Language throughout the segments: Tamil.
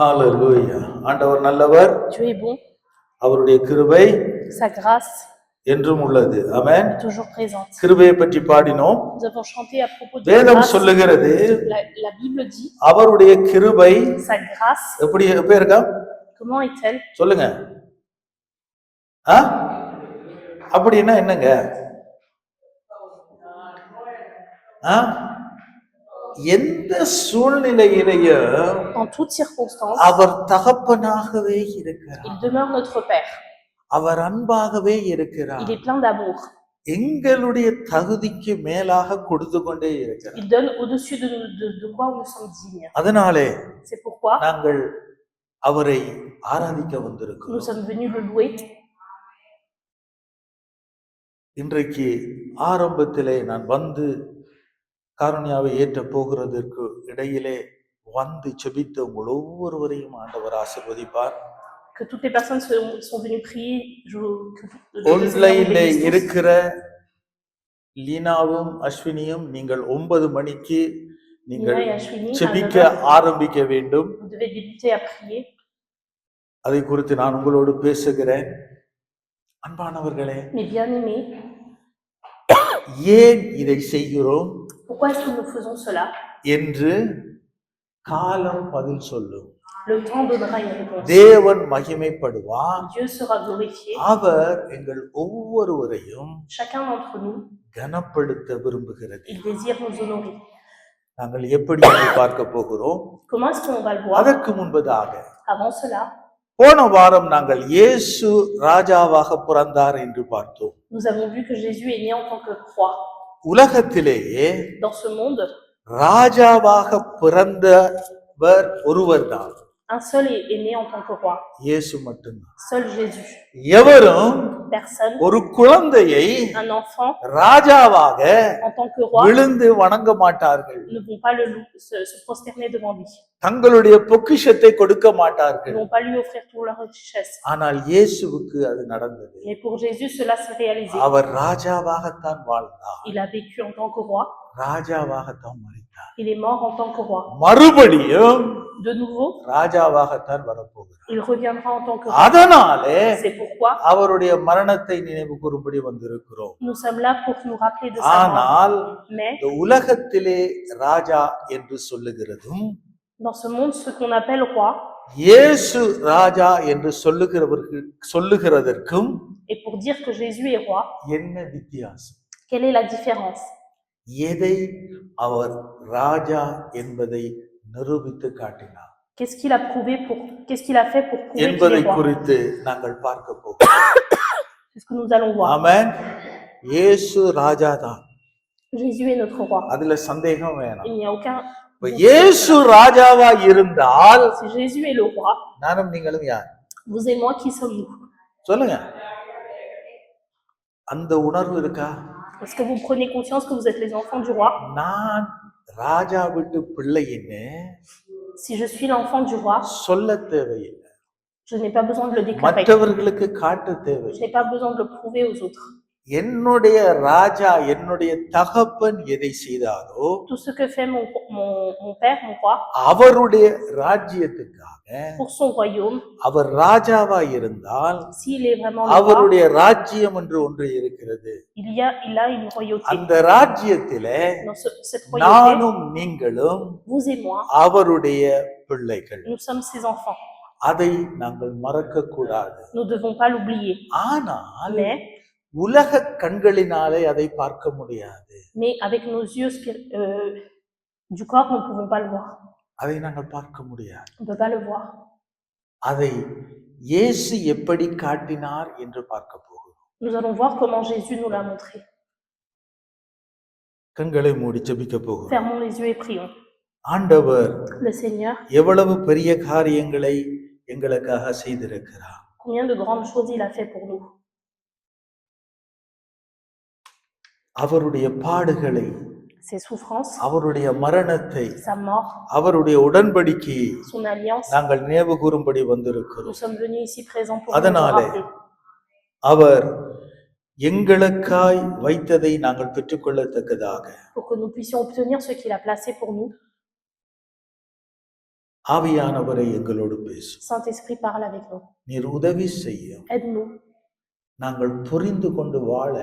ஹalleluya. ஆண்டவர் நல்லவர். Dieu est bon. அவருடைய கிருபை Sa grâce என்றும் உள்ளது. ஆமென். est toujours présente. கிருபையை பற்றி பாடினோம். Nous avons chanté à propos de la வேதம் grâce. சொல்லுகிறது La Bible dit அவருடைய கிருபை sa grâce. எப்படி இருக்கா? Comment est-elle? சொல்லுங்க. அப்படின்னா என்னங்க? எந்த சூழ்நிலையிலேயும் En toute circonstance, அவர் தகப்பனாகவே இருக்கிறார். il demeure notre Père. அவர் அன்பாகவே இருக்கிறார். Il est plein d'amour. எங்களுடைய தகுதிக்கு மேலாக கொடுத்து கொண்டே இருக்கிறார். Il donne au-dessus de quoi nous sommes dignes. அதனாலே C'est pourquoi நாங்கள் அவரை ஆராதிக்க வந்திருக்கிறோம். nous sommes venus le louer. இன்றைக்கு ஆரம்பத்திலே நான் வந்து காருண்யாவை ஏற்ற போகிறதற்கு இடையிலே வந்து செபித்த உங்கள் ஒவ்வொருவரையும் ஆண்டவர் ஆசீர்வதிப்பார். Que toutes les personnes sont venues prier. ஆன்லைன்ல இருக்கிற லீனாவும் அஸ்வினியும் நீங்கள் 9 மணிக்கு நீங்கள் செபிக்க ஆரம்பிக்க வேண்டும். Vous devez débuter à prier. அதை குறித்து நான் உங்களோடு பேசுகிறேன். அன்பானவர்களே, mes bien-aimés, ஏன் இதை செய்கிறோம்? Pourquoi est-ce que nous faisons cela? என்று காலம் பதில் சொல்லும். Le temps donnera une réponse. தேவன் மகிமைப்படுவார். Dieu sera glorifié. அவர் எங்கள் ஒவ்வொருவரையும் Chacun d'entre nous கனப்படுத்த விரும்புகிறது. il désire nous honorer. நாங்கள் எப்படி பார்க்க போகிறோம்? Comment est-ce qu'on va le voir? அதற்கு முன்பதாக Avant cela, போன வாரம் நாங்கள் இயேசு ராஜாவாக பிறந்தார் என்று பார்த்தோம். nous avons vu que Jésus est né en tant que roi. உலகத்திலேயே Dans ce monde, ராஜாவாக பிறந்தவர் ஒருவர்தான். un seul est né en tant que roi. இயேசு மட்டும்தான். Seul Jésus. எவரும் Personne, ஒரு குழந்தையை un enfant, ராஜாவாக en tant que roi, விழுந்து வணங்க மாட்டார்கள். ne vont pas se prosterner devant lui. தங்களுடைய பொக்கிஷத்தை கொடுக்க மாட்டார்கள். Ils ne vont pas lui offrir toute leur richesse. ஆனால் இயேசுவுக்கு அது நடந்தது. Mais pour Jésus, cela s'est réalisé. அவர் ராஜாவாகத்தான் வாழ்ந்தார். Il a vécu en tant que roi. ராஜாவாகத்தான் மரித்தார். Il est mort en tant que roi. மறுபடியும் De nouveau, ராஜாவாகத்தான் வரப்போகிறார். il reviendra en tant que roi. அதனாலே C'est pourquoi அவருடைய மரணத்தை நினைவு கூறும்படி வந்திருக்கிறோம். nous sommes là pour nous rappeler de sa mort. ஆனால் Mais இந்த உலகத்திலே ராஜா என்று சொல்லுகிறதும் dans ce monde, ce qu'on appelle roi, இயேசு ராஜா என்று சொல்லுகிறதற்கும் et pour dire que Jésus est roi, என்ன வித்தியாசம்? quelle est la différence? எதை அவர் ராஜா என்பதை நிரூபித்து காட்டினார் Qu'est-ce qu'il a fait pour prouver qu'il என்பதை est roi? குறித்து நாங்கள் பார்க்க போகிறோம். C'est ce que nous allons voir. ஆமென். இயேசு ராஜா தான். Jésus est notre roi. அதுல சந்தேகம் வேணாம். Il n'y a aucun. இயேசு ராஜாவா இருந்தால் Si Jésus est le roi, நானும் நீங்களும் யார்? vous et moi, qui sommes-nous? சொல்லுங்க. அந்த உணர்வு இருக்கா? Est-ce que vous prenez conscience que vous êtes les enfants du roi? நான் ராஜா விட்டு பிள்ளைன்னு Si je suis l'enfant du roi, சொல்ல தேவையில்லை. je n'ai pas besoin de le déclarer. மற்றவர்களுக்கு காட்ட தேவை. Je n'ai pas besoin de le prouver aux autres. என்னுடைய ராஜா என்னுடைய தகப்பன் எதை செய்தாரோ Tout ce que fait mon père, mon roi, அவருடைய ராஜ்யத்துக்காக pour son royaume, அவர் ராஜாவா இருந்தால் s'il est vraiment le roi, அவருடைய ராஜ்யம் என்று ஒன்று இருக்கிறது. il a une royauté. அந்த ராஜ்யத்திலே Dans cette royauté, நானும் நீங்களும் vous et moi, அவருடைய பிள்ளைகள். nous sommes ses enfants. அதை நாங்கள் மறக்க கூடாது. Nous ne devons pas l'oublier. ஆனால் Mais உலக கண்களினாலே அதை பார்க்க முடியாது. avec nos yeux du corps, nous ne pouvons pas le voir. அதை நாங்கள் பார்க்க முடியாது. On ne peut pas le voir. அதை இயேசு எப்படி காட்டினார் என்று பார்க்க போகிறோம். Nous allons voir comment Jésus nous l'a montré. கண்களை மூடி ஜெபிக்க போகிறோம். Fermons les yeux et prions. ஆண்டவர் Le Seigneur, எவ்வளவு பெரிய காரியங்களை எங்களுக்காக செய்திருக்கிறார். combien de grandes choses il a fait pour nous. அவருடைய பாடுகளை, Ses souffrances, அவருடைய மரணத்தை, sa mort, அவருடைய உடன்படிக்கையை son alliance. நாங்கள் நினைவு கூறும்படி வந்திருக்கிறோம். Nous sommes venus ici présents pour nous அதனாலே rappeler. அவர் எங்களுக்காய் வைத்ததை நாங்கள் பெற்றுக்கொள்ளத்தக்கதாக Pour que nous puissions obtenir ce qu'il a placé pour nous. ஆவியானவரை எங்களோடு பேசும். Saint-Esprit, parle avec nous. நீர் உதவி செய்யும். Aide-nous, நாங்கள் புரிந்து கொண்டு வாழ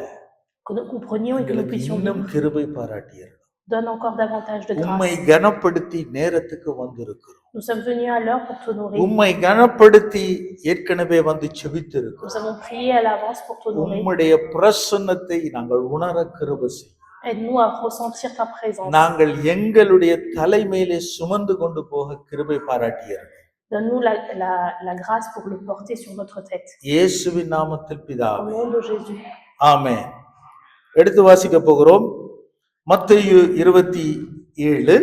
que nous comprenions et que nous எங்களுக்கு puissions இன்னும் vivre. கிருபை பாராட்டியர். Donne encore davantage de உம்மை grâce. கனப்படுத்தி நேரத்துக்கு வந்திருக்கிறோம். Nous sommes venus à l'heure pour t'honorer. உம்மை கனப்படுத்தி ஏற்கனவே வந்து செபித்திருக்கிறோம். Nous avons prié à l'avance pour t'honorer. உம்முடைய பிரசன்னத்தை நாங்கள் உணர கிருபை செய்யும். Aide-nous à ressentir ta présence. நாங்கள் எங்களுடைய தலைமையிலே சுமந்து கொண்டு போக கிருபை பாராட்டியர். Donne-nous la grâce pour le porter sur notre tête. இயேசுவின் நாமத்தில் Au பிதாவே. nom de Jésus. ஆமென். எடுத்து வாசிக்க போகிறோம். மத்தேயு 27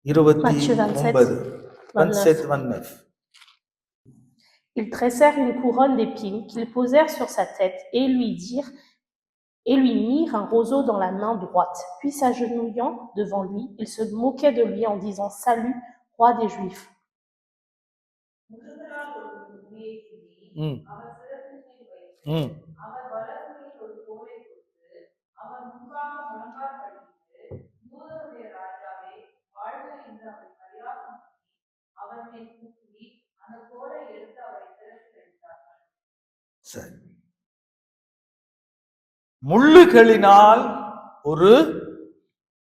Matthieu 27, 29. Ils tressèrent une couronne d'épines qu'ils posèrent sur sa tête et lui mirent un roseau dans la main droite. Puis s'agenouillant devant lui, ils se moquaient de lui en disant « Salut, roi des Juifs ». ம். ம். சரி. முள்ளுகளினால் ஒரு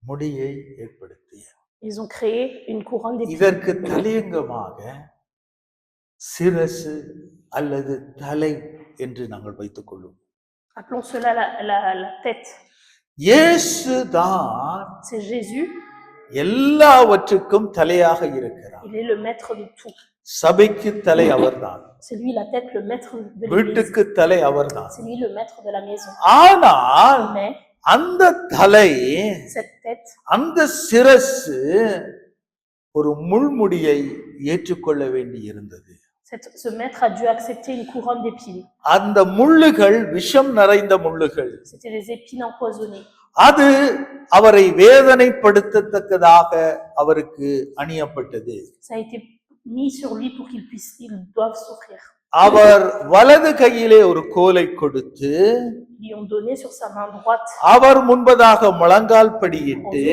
முடியை ஏற்படுத்திய Ils ont créé une couronne d'épines. இதற்கு தலையங்கமாக சிரசு அல்லது தலை என்று நாங்கள் வைத்துக் கொள்வோம். Appelons cela la tête. இயேசு தான் C'est Jésus, எல்லாவற்றுக்கும் தலையாக இருக்கிறார். il est le maître de tout. சபைக்கு தலை அவர்தான். C'est lui la tête, le maître de l'église. வீட்டுக்கு தலை அவர்தான். C'est lui le maître de la maison. ஆனால் Mais அந்த தலை, cette tête, அந்த சிரசு ஒரு முள்முடியை ஏற்றுக்கொள்ள வேண்டி இருந்தது. ce maître a dû accepter une couronne d'épines. அந்த முள்ளுகள் விஷம் நிறைந்த முள்ளுகள். C'était des épines empoisonnées. அது அவரை வேதனைப்படுத்தத்தக்கதாக அவருக்கு அணியப்பட்டது. Ça a été mis sur lui pour ils doivent souffrir. அவர் வலது கையிலே ஒரு கோலை கொடுத்து Ils lui ont donné sur sa main droite. அவர் முன்பதாக முழங்கால் படியிட்டு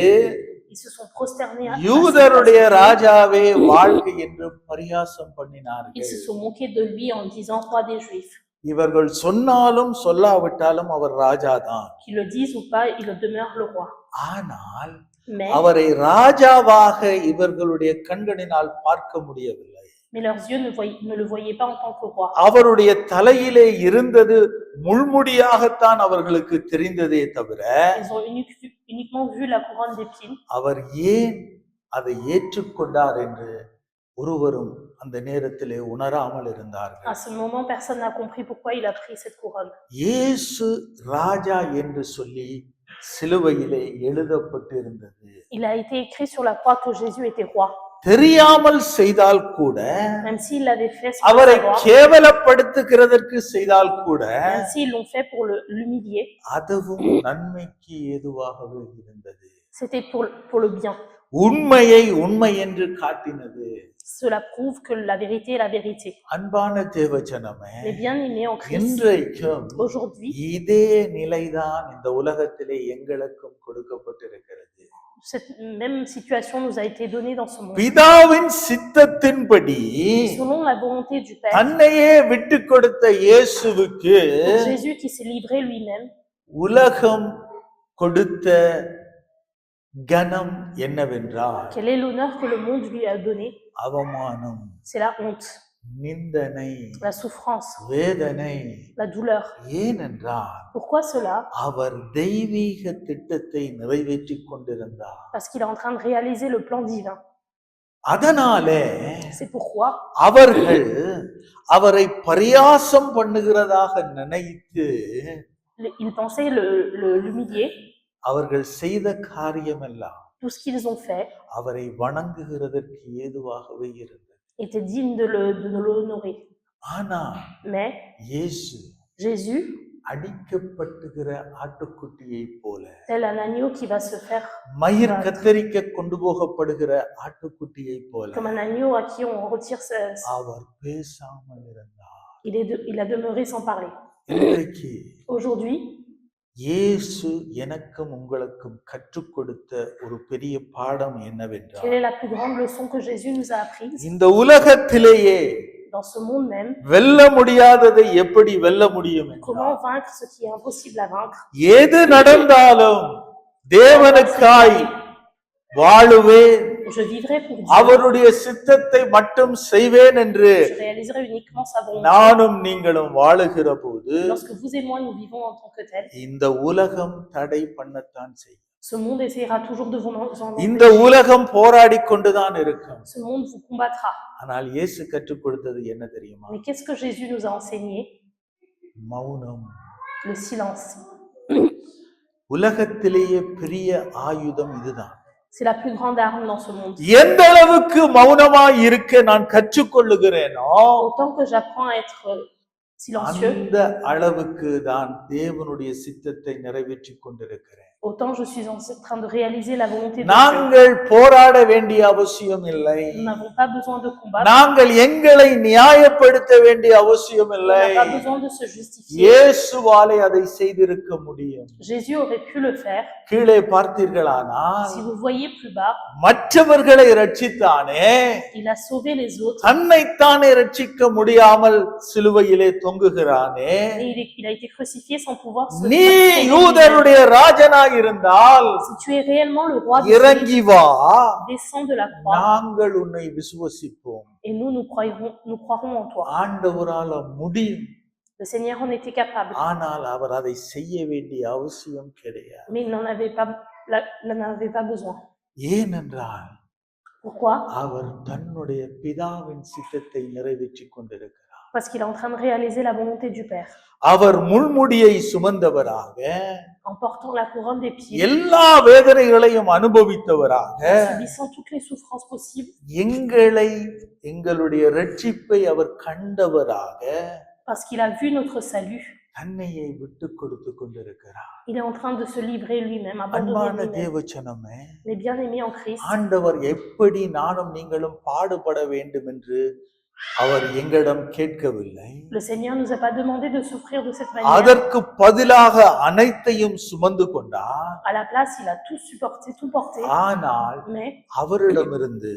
Ils se sont prosternés à யூதருடைய ராஜாவே வாழ்க என்று பரியாசம் பண்ணினார்கள். Ils se sont moqués de lui en disant roi des Juifs. இவர்கள் சொன்னாலும் சொல்லாவிட்டாலும் அவர் ராஜாதான். Qu'ils le disent ou pas, il demeure le roi. ஆனால் Mais அவரை ராஜாவாக இவர்களுடைய கண்களினால் பார்க்க முடியவில்லை. leurs yeux ne le voyaient pas en tant que roi. அவருடைய தலையிலே இருந்தது முள்முடியாகத்தான் அவர்களுக்கு தெரிந்ததே தவிர Ils ont uniquement vu la couronne d'épines. அவர் ஏன் அதை ஏற்றுக்கொண்டார் என்று ஒருவரும் அந்த நேரத்திலே உணராமல் இருந்தார்கள். À ce moment, personne n'a compris pourquoi il a pris cette couronne. இயேசு ராஜா என்று சொல்லி சிலுவையிலே எழுதப்பட்டிருந்தது. Il a été écrit sur la croix que Jésus était roi. தெரியாமல் செய்தால் கூட, Même s'il l'avait fait sans le அவரை savoir, கேவலப்படுத்துகிறதற்கு செய்தால் கூட, même s'ils l'ont fait pour l'humilier, அதுவும் நன்மைக்கு ஏதுவாகவே இருந்தது. c'était pour le bien. உண்மையை உண்மை என்று காட்டினது. Cela prouve que la vérité est la vérité. அன்பான தேவஜனமே, Les bien-aimés en Christ, இன்றைக்கும் aujourd'hui, இதே நிலைதான் இந்த உலகத்திலே எங்களுக்கும் கொடுக்கப்பட்டிருக்கிறது. cette même situation nous a été donnée dans ce monde. பிதாவின் சித்தத்தின்படி Selon la volonté du Père, தன்னையே விட்டு கொடுத்த இயேசுவுக்கு pour Jésus qui s'est livré lui-même, உலகம் கொடுத்த கனம் என்னவென்றால் quel est l'honneur que le monde lui a donné? அவமானம், C'est la honte, நிந்தனை, la souffrance, வேதனை. la douleur. ஏனென்றால் Pourquoi cela? அவர் தெய்வீக திட்டத்தை நிறைவேற்றிக் கொண்டிருந்தார். Parce qu'il est en train de réaliser le plan divin. அதனாலே C'est pourquoi அவர்கள் அவரை பரியாசம் பண்ணுகிறதாக நினைத்து ils pensaient l'humilier. அவர்கள் செய்த காரியமெல்லாம் Tout ce qu'ils ont fait அவரை வணங்குகிறதற்கு ஏதுவாகவே இருந்தது. était digne de l'honorer. ஆனால் Mais இயேசு Jésus, அடிக்கப்பட்டுகிற ஆட்டுக்குட்டியை போல, tel un agneau qui va se faire மயிர் கத்தரிக்க கொண்டு போகப்படுகிற ஆட்டுக்குட்டியை போல comme un agneau à qui on retire அவர் பேசாமல் இருந்தார். il a demeuré sans parler. இன்றைக்கு Aujourd'hui, இயேசு எனக்கும் உங்களுக்கும் கற்றுக் கொடுத்த ஒரு பெரிய பாடம் Quelle என்னவென்றால், est la plus grande leçon que Jésus nous a apprise? இந்த உலகத்திலேயே Dans ce monde même, வெல்ல முடியாததை எப்படி வெல்ல முடியும் என்றால், comment vaincre ce qui est impossible à vaincre? எது நடந்தாலும் தேவனுக்காய் வாழுவேன், Je vivrai pour Dieu, அவருடைய சித்தத்தை மட்டும் செய்வேன் என்று je réaliserai uniquement sa volonté. நானும் நீங்களும் வாழுகிற போது Lorsque vous et moi nous vivons en tant que tels, இந்த உலகம் தடை பண்ணத்தான் செய்யும். ce monde essaiera toujours de vous en இந்த empêcher. உலகம் போராடி கொண்டுதான் இருக்கும். Ce monde vous combattra. ஆனால் இயேசு கற்றுக் கொடுத்தது என்ன தெரியுமா? Mais qu'est-ce que Jésus nous a enseigné? மௌனம். Le silence. உலகத்திலேயே பெரிய ஆயுதம் இதுதான். C'est la plus grande arme dans ce monde. எந்த அளவுக்கு மௌனமாய் இருக்க நான் கற்றுக்கொள்ளுகிறேனோ, Autant que j'apprends à être silencieux, அந்த அளவுக்கு தான் தேவனுடைய சித்தத்தை நிறைவேற்றி கொண்டிருக்கிறேன். autant je suis en train de réaliser la volonté de Dieu. நாங்கள் போராட வேண்டிய அவசியம் இல்லை. Nous n'avons pas besoin de combattre. நாங்கள் எங்களை நியாயப்படுத்த வேண்டிய அவசியம் On இல்லை. n'a pas besoin de se justifier. இயேசுவாலே அதை செய்திருக்க முடியும். Jésus aurait pu le faire. கீழே பார்த்தீர்களானால் Si vous voyez plus bas, மற்றவர்களை ரட்சித்தானே, il a sauvé les autres தன்னைத்தானே ரட்சிக்க முடியாமல் சிலுவையிலே தொங்குகிறானே. et il a été crucifié sans pouvoir se நீ sauver. யூதருடைய ராஜனாய் இருந்தால் Si tu es réellement le roi de இறங்கி வா, descends de la croix நாங்கள் உன்னை விசுவசிப்போம். et nous croirons en toi. ஆண்டவரால முடியும், Le Seigneur en était capable, ஆனால் அவர் அதை செய்ய வேண்டிய அவசியம் கிடையாது. mais il n'en avait pas besoin. ஏனென்றால் Pourquoi? அவர் தன்னுடைய பிதாவின் சித்தத்தை நிறைவேற்றி கொண்டிருக்கிறார். Parce qu'il est en train de réaliser la volonté du Père. அவர் முள்முடியை சுமந்தவராக, En portant la couronne d'épines, எல்லா வேதனைகளையும் அனுபவித்தவராக, en subissant toutes les souffrances possibles, எங்களை எங்களுடைய ரட்சிப்பை அவர் கண்டவராக parce qu'il a vu notre salut, தன்னையை விட்டு கொடுத்து கொண்டிருக்கிறார். il est en train de se livrer lui-même, abandonner அன்பான lui-même. தேவச்சனமே, Mais bien aimé en Christ, ஆண்டவர் எப்படி நானும் நீங்களும் பாடுபட வேண்டும் என்று அவர் எங்களிடம் கேட்கவில்லை. le Seigneur nous a pas demandé de souffrir de cette manière. அதற்கு பதிலாக அனைத்தையும் சுமந்து கொண்டார். À la place, il a tout supporté, tout porté. ஆனால் Mais அவரிடமிருந்து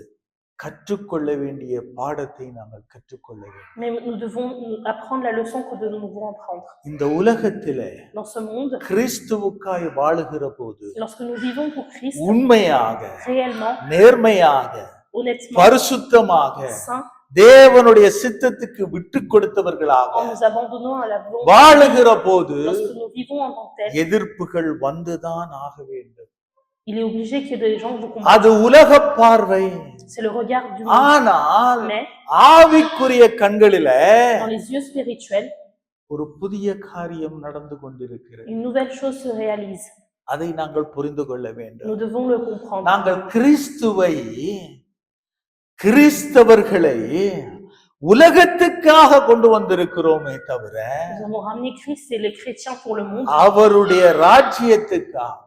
கற்றுக்கொள்ள வேண்டிய பாடத்தை நாங்கள் கற்றுக்கொள்ள வேண்டும். nous devons apprendre la leçon que nous devons apprendre. இந்த உலகத்திலே Dans ce monde, கிறிஸ்துவுக்காய் வாழுகிற போது lorsque nous vivons pour Christ, உண்மையாக, réellement, நேர்மையாக, honnêtement, பரிசுத்தமாக, saint, தேவனுடைய சித்தத்துக்கு விட்டு கொடுத்தவர்களாக en nous abandonnant à la volonté, வாழுகிற போது lorsque nous vivons en tant que tels, எதிர்ப்புகள் வந்துதான் ஆக வேண்டும். il est obligé qu'il y ait des gens qui vous combattent. அது உலக பார்வை. C'est le regard du monde. ஆனால் Mais ஆவிக்குரிய கண்களில dans les yeux spirituels, ஒரு புதிய காரியம் நடந்து கொண்டிருக்கிறது. une nouvelle chose se réalise. அதை நாங்கள் புரிந்து கொள்ள வேண்டும். Nous devons le comprendre. நாங்கள் கிறிஸ்தவர்களை உலகத்துக்காக கொண்டு வந்திருக்கிறோமே தவிர Nous avons ramené Christ et les chrétiens pour le monde, அவருடைய ராஜ்யத்துக்காக,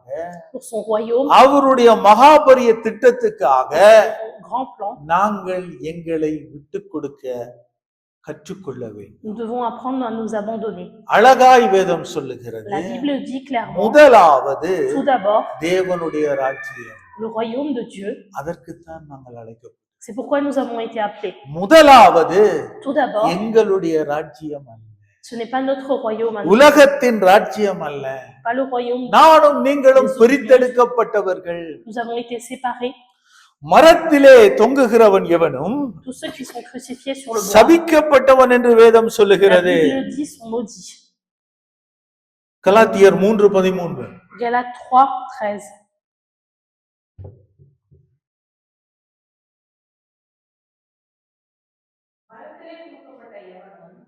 pour son royaume, அவருடைய மகாபரிய திட்டத்துக்காக son grand plan. நாங்கள் எங்களை விட்டு கொடுக்க கற்றுக்கொள்ள வேண்டும். Nous devons apprendre à nous abandonner. அழகாய் வேதம் சொல்லுகிறது, La Bible dit clairement, முதலாவது tout d'abord, தேவனுடைய ராஜ்யம். le royaume de Dieu. அதற்குத்தான் நாங்கள் அழைக்கப்பட்டோம். C'est pourquoi nous avons été appelés. முதலாவது Tout d'abord, எங்களுடைய ராஜ்யம் அல்ல, ce n'est pas notre royaume à nous, உலகத்தின் ராஜ்யம் அல்ல. pas le royaume. நானும் நீங்களும் பிரித்தெடுக்கப்பட்டவர்கள். Nous avons été séparés. மரத்திலே தொங்குகிறவன் எவனும் Tous ceux qui sont crucifiés sur le bois, சபிக்கப்பட்டவன் என்று வேதம் la சொல்லுகிறது. Bible dit, sont maudits. கலாத்தியர் 3:13. Galates 3:13.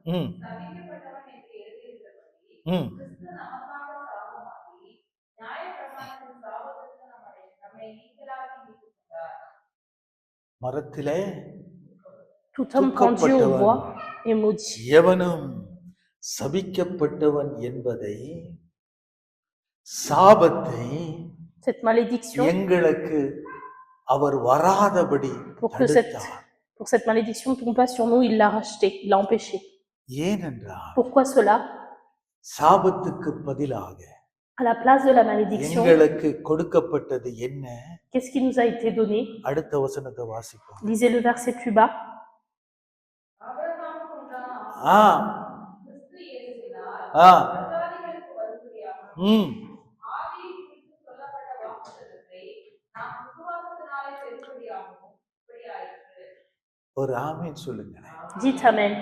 ம், ம். மரத்திலே Tout homme pendu au bois est maudit. எவனும் சபிக்கப்பட்டவன் என்பதை, சாபத்தை Cette malédiction, எங்களுக்கு அவர் வராதபடி pour que தடுத்தார். cette malédiction ne tombe pas sur nous, il l'a racheté, il l'a empêché. ஏனென்றால் Pourquoi cela? சாபத்துக்கு பதிலாக À la place de la malédiction, எங்களுக்கு கொடுக்கப்பட்டது என்ன? qu'est-ce qui nous a été donné? அடுத்த வசனத்தை வாசிப்போம். Lisez le verset plus bas. ஆ ஆ ம் ஒரு ஆமீன் சொல்லுங்க. Dites Amen.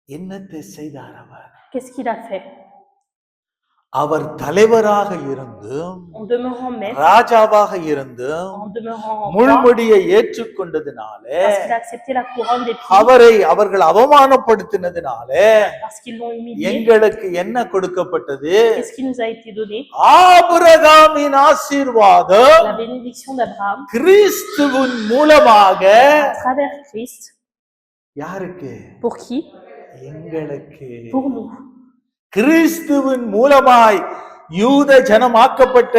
என்னத்தை செய்தார் அவர்? Qu'est-ce qu'il a fait? அவர் தலைவராக இருந்தும் En demeurant maître, ராஜாவாக இருந்தும் en demeurant roi, முள்முடியை ஏற்றுக்கொண்டதினாலே parce qu'il a accepté la couronne d'épines, அவரை அவர்கள் அவமானப்படுத்தினதினாலே parce qu'ils l'ont humilié, எங்களுக்கு என்ன கொடுக்கப்பட்டது? qu'est-ce qui nous a été donné? ஆபிரகாமின் ஆசீர்வாதம் La bénédiction d'Abraham, கிறிஸ்துவின் மூலமாக à travers Christ. யாருக்கு? Pour qui? எங்களுக்கு. Pour nous. கிறிஸ்துவின் மூலமாய் யூத ஜனமாக்கப்பட்ட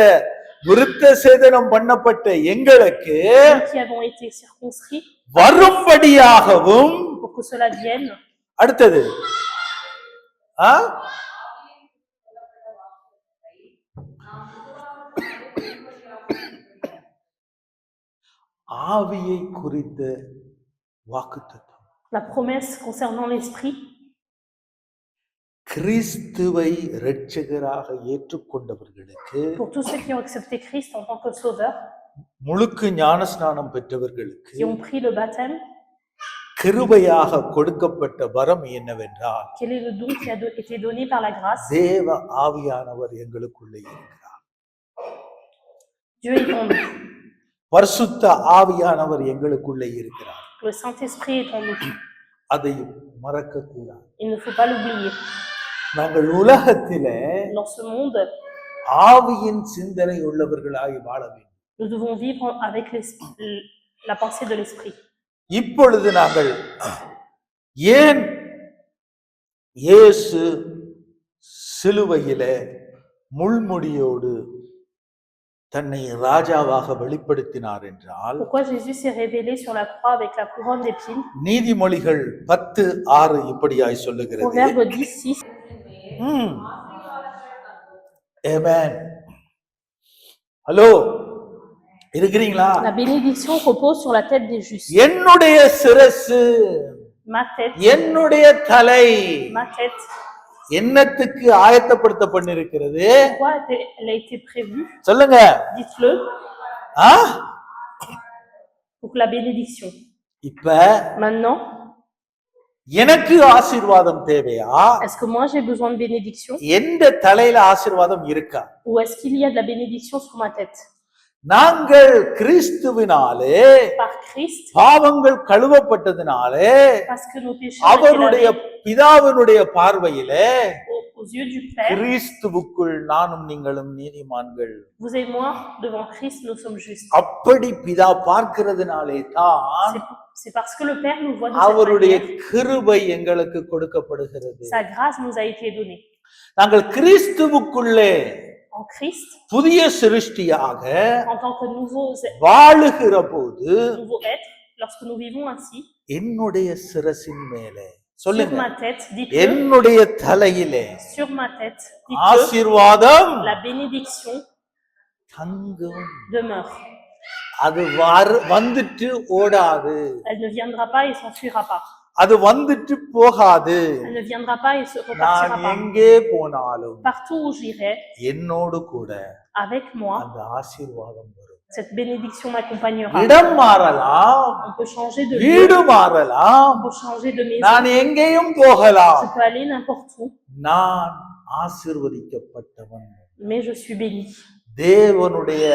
விருத்த சேதனம் பண்ணப்பட்ட எங்களுக்கு Nous qui avons été circonscrits, வரும்படியாகவும் pour que cela vienne. அடுத்தது ஆவியை குறித்த வாக்குத்தத்தம். La promesse concernant l'esprit, கிறிஸ்துவை இரட்சகராக ஏற்றுக்கொண்டவர்களுக்கு, pour tous ceux qui ont accepté Christ en tant que sauveur, முழுக்கு ஞானஸ்நானம் பெற்றவர்களுக்கு, qui ont pris le baptême, கிருபையாக கொடுக்கப்பட்ட வரம் என்னவென்றால், quel est le don qui a été donné par la grâce? தேவ ஆவியானவர் எங்களுக்குள்ளே இருக்கிறார். Dieu est en nous. பரிசுத்த ஆவியானவர் எங்களுக்குள்ளே இருக்கிறார். Le Saint-Esprit est en nous. அதை மறக்க கூடாது. Il ne faut pas l'oublier. நாங்கள் உலகத்திலே Dans ce monde, ஆவியின் சிந்தனை உள்ளவர்களாய் வாழ வேண்டும். nous devons vivre avec la pensée de l'esprit. இப்பொழுது நாங்கள் ஏன் இயேசு சிலுவையிலே முள்முடியோடு தன்னை ராஜாவாக வெளிப்படுத்தினார் என்றால், Pourquoi Jésus s'est révélé sur la croix avec la couronne d'épines? நீதிமொழிகள் 10:6 இப்படியாய் சொல்லுகிறது. Proverbe 10:6. ஆமென். ஹலோ, இருக்கிறீங்களா? La bénédiction repose sur la tête des justes. என்னுடைய சிரசு, Ma tête, என்னுடைய தலை ma tête. என்னத்துக்கு ஆயத்தப்படுத்த பண்ணிருக்கிறது? Pourquoi elle a été prévue? சொல்லுங்க. Dites-le. ஆ? Pour que la bénédiction. இப்ப Maintenant, எனக்கு ஆசீர்வாதம் தேவையா? est-ce que moi j'ai besoin de bénédiction? எந்த தலையில ஆசீர்வாதம் இருக்கா? Ou est-ce qu'il y a de la bénédiction sur ma tête? நாங்கள் கிறிஸ்துவினாலே Par Christ, பாவங்கள் கழுவப்பட்டதினாலே parce que nos péchés ont été அவருடைய lavés பிதாவினுடைய பார்வையிலே aux yeux du Père. கிறிஸ்துவுக்குள் நானும் நீங்களும் நீதிமான்கள். Vous et moi, devant Christ, nous sommes justes. அப்படி பிதா பார்க்கிறதுனாலே தான் C'est parce que le Père nous voit de cette அவருடைய manière. கிருபை எங்களுக்கு கொடுக்கப்படுகிறது. Sa grâce nous a été donnée. நாங்கள் கிறிஸ்துவுக்குள்ளே En Christ, புதிய சிருஷ்டியாக en tant que nouveau வாழுகிற போது être, lorsque nous vivons ainsi, என்னுடைய சிரசின் மேலே sur சொல்லுங்க, ma tête, dites-le, என்னுடைய தலையிலே sur ma tête, dites-le, ஆசீர்வாதம் la bénédiction தங்கும். demeure. அது வந்துட்டு ஓடாது, Elle ne viendra pas et s'enfuira pas. அது வந்துட்டு போகாது. Elle ne viendra pas et se நான் repartira pas. எங்கே போனாலும் Partout où j'irai, என்னோடு கூட avec moi, அந்த ஆசீர்வாதம் வரும். cette bénédiction m'accompagnera. இடம் மாறலாம், On peut changer de lieu, வீடு மாறலாம், on peut changer de maison, நான் எங்கேயும் போகலாம். je peux aller n'importe où, நான் ஆசீர்வதிக்கப்பட்டவன், mais je suis béni. தேவனுடைய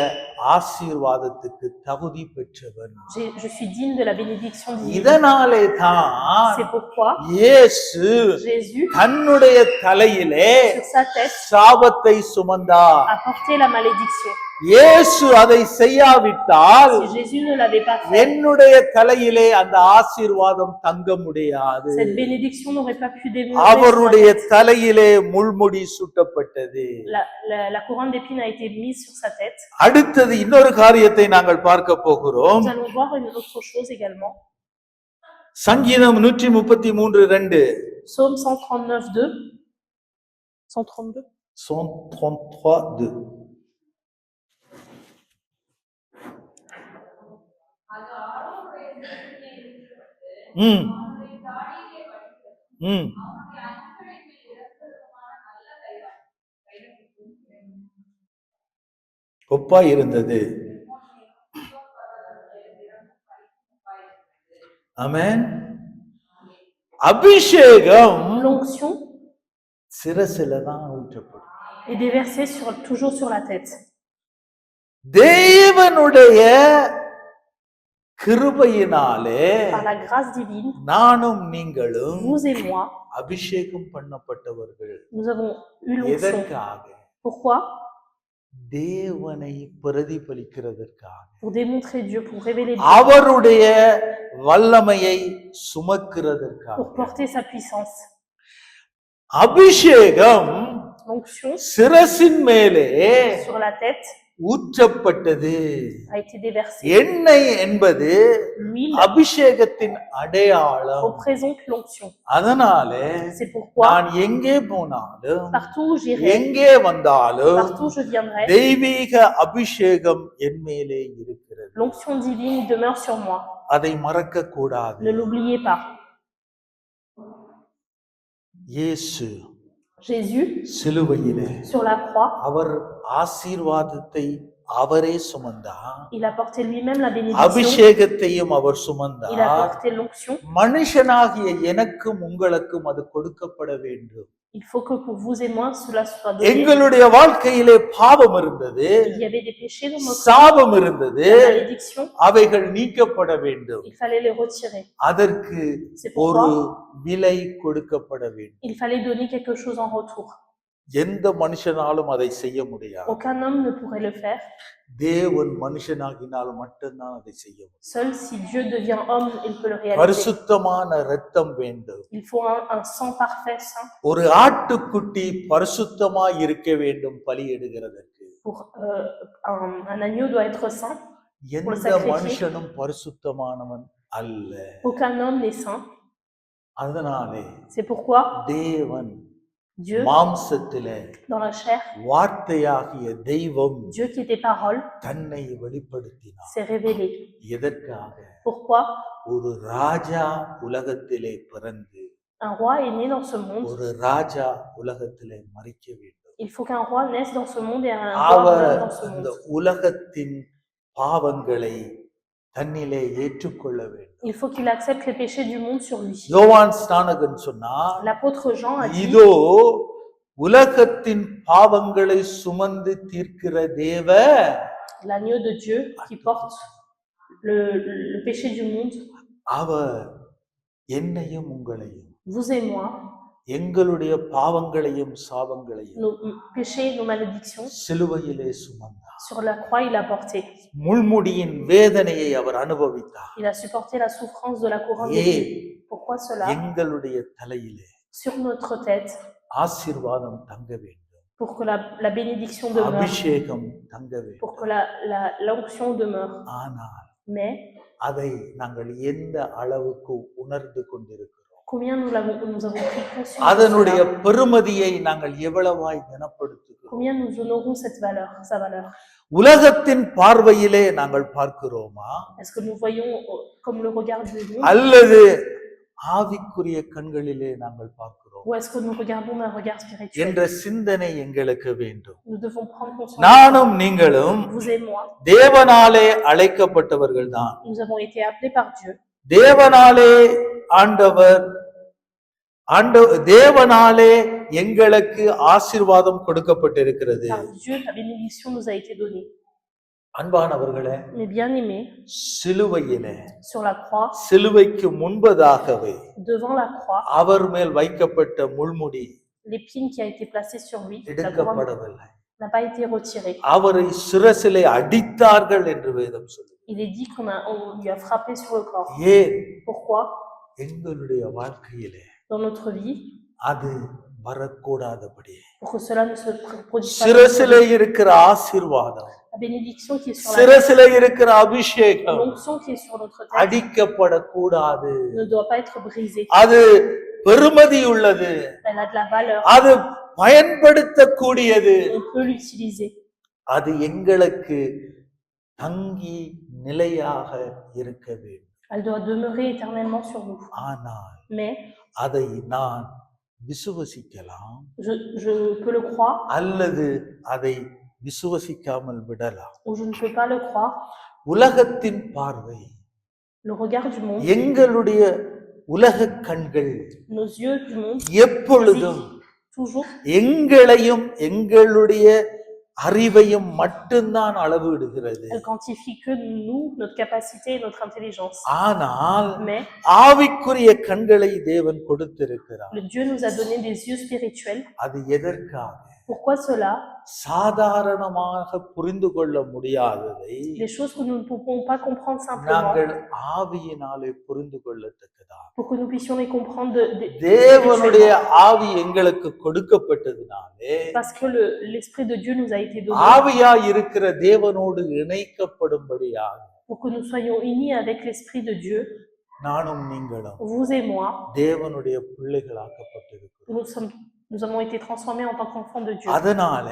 ஆசீர்வாதத்துக்கு தகுதி பெற்றவன். Je suis digne de la bénédiction divine. இதனாலே தான் C'est pourquoi இயேசு Jésus, தன்னுடைய தலையிலே sur sa tête, சாபத்தை சுமந்தார். a porté la malédiction. இயேசு அதை செய்யாவிட்டால் Si Jésus ne l'avait pas fait, என்னுடைய தலையிலே அந்த ஆசீர்வாதம் தங்க முடியாது. cette bénédiction n'aurait pas pu demeurer. அவருடைய தலையிலே முள்முடி சூட்டப்பட்டது. La couronne d'épines a été mise sur sa tête. அடுத்தது இன்னொரு காரியத்தை நாங்கள் பார்க்க போகிறோம். Nous allons voir une autre chose également. சங்கீதம் 133:2. Psaume 139:2. 132. 133, 2. ம் ம் ஒப்பா இருந்தது. ஆமென். அபிஷேகம் L'onction சிரசில தான் ஊற்றப்படும். est déversée toujours sur la tête. தேவனுடைய கிருபையினாலே Par la grâce divine, நானும் நீங்களும் vous et moi, அபிஷேகம் பண்ணப்பட்டவர்கள். nous avons eu l'onction. எதற்காக? Pourquoi? தேவனை பிரதிபலிக்கிறதற்காக, Pour démontrer Dieu, pour révéler Dieu, அவருடைய வல்லமையை சுமக்கிறதற்காக. pour porter sa puissance. அபிஷேகம் L'onction சிரசின் மேலே sur la tête ஊற்றப்பட்டது. a été déversée. எண்ணெய் என்பது L'huile அபிஷேகத்தின் அடையாளம். représente l'onction. அதனாலே C'est pourquoi, நான் எங்கே போனாலும் partout où j'irai, எங்கே வந்தாலும் partout où je viendrai, தெய்வீக அபிஷேகம் என் மேலே இருக்கிறது. l'onction divine demeure sur moi. அதை மறக்க கூடாது. Ne l'oubliez pas. இயேசு Jésus, சிலுவையிலே sur la croix, அவர் ஆசீர்வாதத்தை அவரே சுமந்தார். il a porté lui-même la bénédiction. அபிஷேகத்தையும் our Il a சுமந்தார். porté l'onction. மனுஷனாகிய எனக்கும் உங்களுக்கும் அது கொடுக்கப்பட வேண்டும். Il faut que pour vous et moi, cela soit donné. எங்களுடைய வாழ்க்கையிலே பாவம் இருந்தது, Il y avait des péchés dans notre சாபம் இருந்தது, la malédiction. அவைகள் நீக்கப்பட வேண்டும். Il fallait les retirer. அதற்கு C'est ஒரு pourquoi விலை கொடுக்கப்பட வேண்டும். il fallait donner quelque chose en retour. எந்த மனுஷனாலும் அதை செய்ய முடியாது. Aucun homme ne pourrait le faire. தேவன் மனுஷனாகினால் மட்டும்தான் அதை செய்ய முடியும். Seul si Dieu devient homme, il peut le réaliser. பரிசுத்தமான இரத்தம் வேண்டும். Il faut un sang parfait, saint, ஒரு ஆட்டுக்குட்டி பரிசுத்தமாய் இருக்க வேண்டும் பலியிடுகிறதற்கு. pour un agneau doit être saint. எந்த மனுஷனும் பரிசுத்தமானவன் அல்ல. Aucun homme n'est saint. அதனாலே C'est pourquoi தேவன் Dieu, மாம்சத்திலே dans la chair, வார்த்தையாகிய தெய்வம் Dieu qui était parole, தன்னை வெளிப்படுத்தினார். s'est révélé. எதற்காக? Pourquoi? ஒரு ராஜா உலகத்திலே பிறந்து Un roi est né dans ce monde. ஒரு ராஜா உலகத்திலே மரிக்க வேண்டும். Il faut qu'un roi naisse dans ce monde et un roi அவர் meure dans ce அந்த monde. உலகத்தின் பாவங்களை தன்னிலே ஏற்றுக்கொள்ள வேண்டும். Il faut qu'il accepte les péchés du monde sur lui. யோவான் ஸ்நானகன் சொன்னார், L'apôtre Jean a dit, இதோ உலகத்தின் பாவங்களை சுமந்து தீர்க்கிற தேவ l'agneau de Dieu qui porte le péché du monde, அவர் என்னையும் உங்களையும் vous et moi, எங்களுடைய பாவங்களையும் சாபங்களையும் nos péchés, nos malédictions, சிலுவையிலே சுமந்தார். sur la croix, il a porté. முள்முடியின் வேதனையை அவர் அனுபவித்தார். Il a supporté la souffrance de la couronne ஏன்? d'épines. Pourquoi cela? எங்களுடைய தலையிலே Sur notre tête, ஆசீர்வாதம் தங்க வேண்டும். pour que la bénédiction demeure, அபிஷேகம் தங்க வேண்டும். pour que l'onction demeure. ஆனால் Mais அதை நாங்கள் எந்த அளவுக்கு உணர்ந்து கொண்டிருக்கிறோம், combien nous avons pris conscience de அதனுடைய cela? பெருமதியை நாங்கள் எவ்வளவாய் கனப்படுத்துகிறோம். Combien nous honorons cette valeur, sa valeur? உலகத்தின் பார்வையிலே நாங்கள் பார்க்கிறோமா, Est-ce que nous voyons comme le regard du monde, அல்லது ஆவிக்குரிய கண்களிலே நாங்கள் பார்க்கிறோம் ou est-ce que nous regardons d'un regard spirituel? என்ற சிந்தனை எங்களுக்கு வேண்டும். Nous devons prendre conscience. நானும் நீங்களும் Vous et moi, தேவனாலே அழைக்கப்பட்டவர்கள் தான். nous avons été appelés par Dieu. தேவனாலே தேவனாலே எங்களுக்கு ஆசீர்வாதம் கொடுக்கப்பட்டிருக்கிறது. Par Dieu, la bénédiction nous a été donnée. அன்பானவர்களே, Mais bien aimés, சிலுவையிலே sur la croix, சிலுவைக்கு முன்பதாகவே devant la croix, அவர் மேல் வைக்கப்பட்ட முள்முடி l'épine qui a été placée sur lui, la couronne, எடுக்கப்படவில்லை. n'a pas été retirée. அவரை சிரசிலே அடித்தார்கள் என்று வேதம் சொல்லுது. Il est dit on lui a frappé sur le corps. ஏன்? Pourquoi? எங்களுடைய வாழ்க்கையிலே Dans notre vie, அது வரக்கூடாதபடி pour que cela ne se produise pas. சிரசிலே இருக்கிற ஆசீர்வாதம், La bénédiction qui est sur la சிரசிலே இருக்கிற அபிஷேகம் l'onction qui est sur notre tête அடிக்கப்படக்கூடாது. ne doit pas être brisée. அது பெருமதி உள்ளது, Elle a de la valeur. அது பயன்படுத்தக்கூடியது. On peut l'utiliser. அது எங்களுக்கு தங்கி நிலையாக இருக்க வேண்டும். Elle doit demeurer éternellement sur nous. ஆனால் Mais அதை நான் விசுவசிக்கலாம், je peux le croire அல்லது அதை விசுவசிக்காமல் விடலாம். ou je ne peux pas le croire. உலகத்தின் பார்வை, Le regard du monde, எங்களுடைய உலக கண்கள் nos yeux du monde, எப்பொழுதும் toujours எங்களையும் எங்களுடைய அறிவையும் மட்டும்தான் அளவிடுகிறது. elle quantifie que nous, notre capacité et notre intelligence. ஆனால் Mais ஆவிக்குரிய கண்களை தேவன் கொடுத்திருக்கிறார். le Dieu nous a donné des yeux spirituels. அது எதற்காக? Pourquoi cela? சாதாரணமாக புரிந்து கொள்ள முடியாததை Des choses que nous ne pouvons pas comprendre simplement, நாங்கள் ஆவியினாலே புரிந்து கொள்ளத்தக்கதா. pour que nous puissions les comprendre தேவனுடைய ஆவி எங்களுக்கு கொடுக்கப்பட்டதினாலே parce que l'Esprit de Dieu nous a été donné ஆவியாய் இருக்கிற தேவனோடு இணைக்கப்படும்படியாக pour que nous soyons unis avec l'Esprit de Dieu. நானும் நீங்களும் Vous et moi, தேவனுடைய பிள்ளைகளாக்கப்பட்டிருக்கிறோம். nous avons été transformés en tant qu'enfants de Dieu. அதனால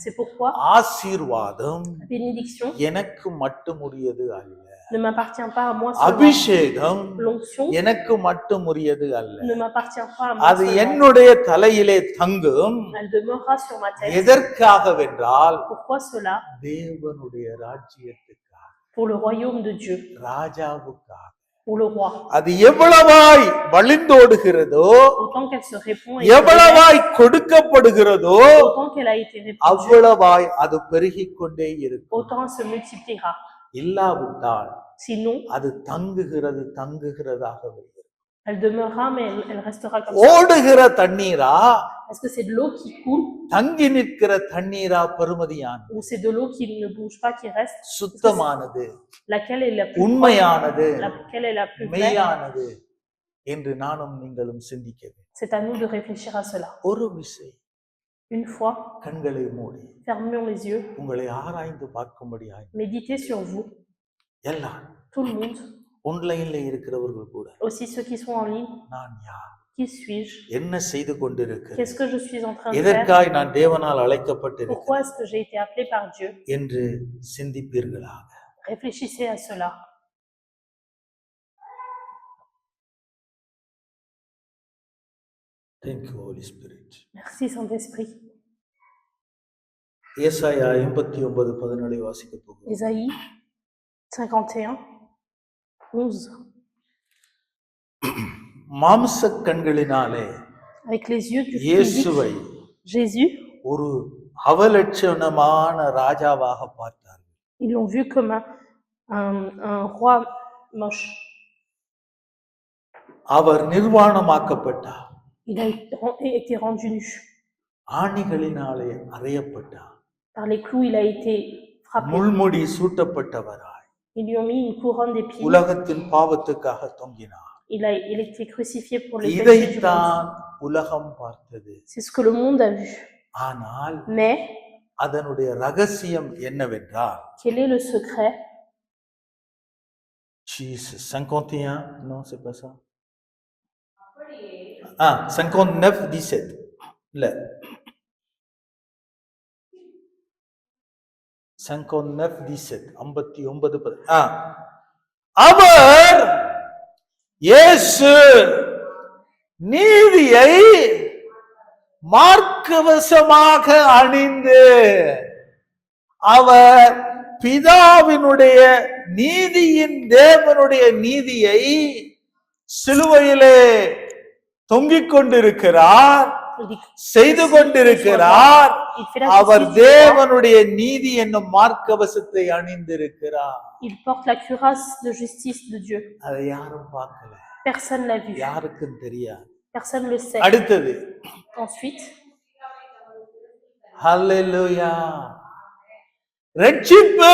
C'est pourquoi ஆசீர்வாதம் la bénédiction எனக்கு மட்டும் உரியது அல்ல, ne m'appartient pas à moi seulement. அபிஷேகம் L'onction எனக்கு மட்டும் உரியது அல்ல, ne m'appartient pas à moi அது seulement. என்னுடைய தலையிலே தங்கும். Elle demeurera sur ma tête. எதற்காகவென்றால் Pourquoi cela? தேவனுடைய ராஜ்யத்துக்காக, Pour le royaume de Dieu, ராஜாவுக்காக. pour le roi. அது எவ்வளவாய் வழிந்தோடுகிறதோ, Autant qu'elle se répond et எவ்வளவாய் கொடுக்கப்படுகிறதோ, autant qu'elle a été répandue, அவ்வளவாய் அது பெருகிக் கொண்டே இருக்கும். autant elle se multipliera. இல்லாவிட்டால் Sinon, அது தங்குகிறதாகவே இருக்கும். elle demeurera, mais elle restera comme ça. ஓடுகிற தண்ணீரா, Est-ce que c'est de l'eau qui coule தங்கி நிற்கிற தண்ணீரா பெருமதியானது, ou c'est de l'eau qui ne bouge pas, qui reste? சுத்தமானது, Laquelle est la plus உண்மையானது, vraie? Laquelle est la plus vraie? மெய்யானது என்று நானும் நீங்களும் சிந்திக்க வேண்டும். C'est à nous de réfléchir à cela. ஒரு விசை Une fois, கண்களை மூடி fermons les yeux, உங்களை ஆராய்ந்து பார்க்கும்படியாய் méditez sur vous, எல்லாரும், tout le monde, ஆன்லைன்ல இருக்கிறவர்கள் கூட, aussi ceux qui sont en ligne. நான் யார், Qui suis-je? என்ன செய்து கொண்டிருக்கிறேன், Qu'est-ce que je suis en train de faire? எதற்காய் நான் தேவனால் அழைக்கப்பட்டிருக்கிறேன் Pourquoi est-ce que j'ai été appelé par Dieu? என்று சிந்திப்பீர்களாக. Réfléchissez à cela. Thank you, Holy Spirit. Merci Saint-Esprit. ஏசாயா 89:17 வாசிக்க போகிறோம். Ésaïe 51, 11. மாம்ச கண்களினாலே Avec les yeux du இயேசுவை physique, Jésus, ஒரு அவலட்சணமான ராஜாவாக பார்த்தார்கள். ils l'ont vu comme un roi moche. Our நிர்வாணமாக்கப்பட்டார், Il a été rendu nu. ஆணிகளினாலே அறையப்பட்டார், Par les clous, il a été frappé. முள்முடி சூட்டப்பட்டவராய் Ils lui ont mis une couronne d'épines. உலகத்தின் பாவத்துக்காக தொங்கினார். Il a été crucifié pour les péchés du monde. இதைத்தான் உலகம் பார்த்தது. C'est ce que le monde a vu. ஆனால் Mais அதனுடைய ரகசியம் என்னவென்றால், quel est le secret? Jesus 51, non, c'est pas ça. 59:17 இல்ல, 59:17, 59:10. அவர் இயேசு நீதியை மார்க்கவசமாக அணிந்து, அவர் பிதாவினுடைய நீதியின் தேவனுடைய நீதியை சிலுவையிலே தொங்கிக் கொண்டிருக்கிறார், செய்து கொண்டிருக்கிறார். அவர் தேவனுடைய நீதி என்னும் மார்க்கவசத்தை அணிந்திருக்கிறார். Il porte la cuirasse de justice de Dieu. அதை யாரும் பார்க்கல, Personne l'a vu. யாருக்கும் தெரியாது. Personne le sait. அடுத்தது, Ensuite, ஹல்லேலூயா, ரட்சிப்பு.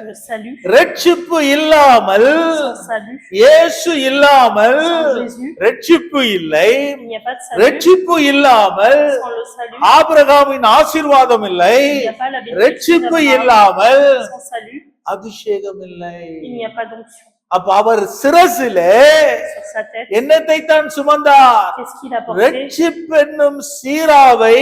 le salut. ரட்சிப்பு இல்லாமல், Sans salut, இயேசு இல்லாமல் sans Jésus, ரட்சிப்பு இல்லை. il n'y a pas de salut. ரட்சிப்பு இல்லாமல் Sans le salut, ஆபிரகாமின் ஆசீர்வாதம் இல்லை. il n'y a pas la bénédiction ரட்சிப்பு d'Abraham. இல்லாமல் Sans salut, அபிஷேகம் இல்லை. il n'y a pas d'onction. அப்ப அவர் சிரசிலே sur sa tête. என்னத்தை தான் சுமந்தார்? Qu'est-ce qu'il a porté? ரட்சிப்பு என்னும் சீராவை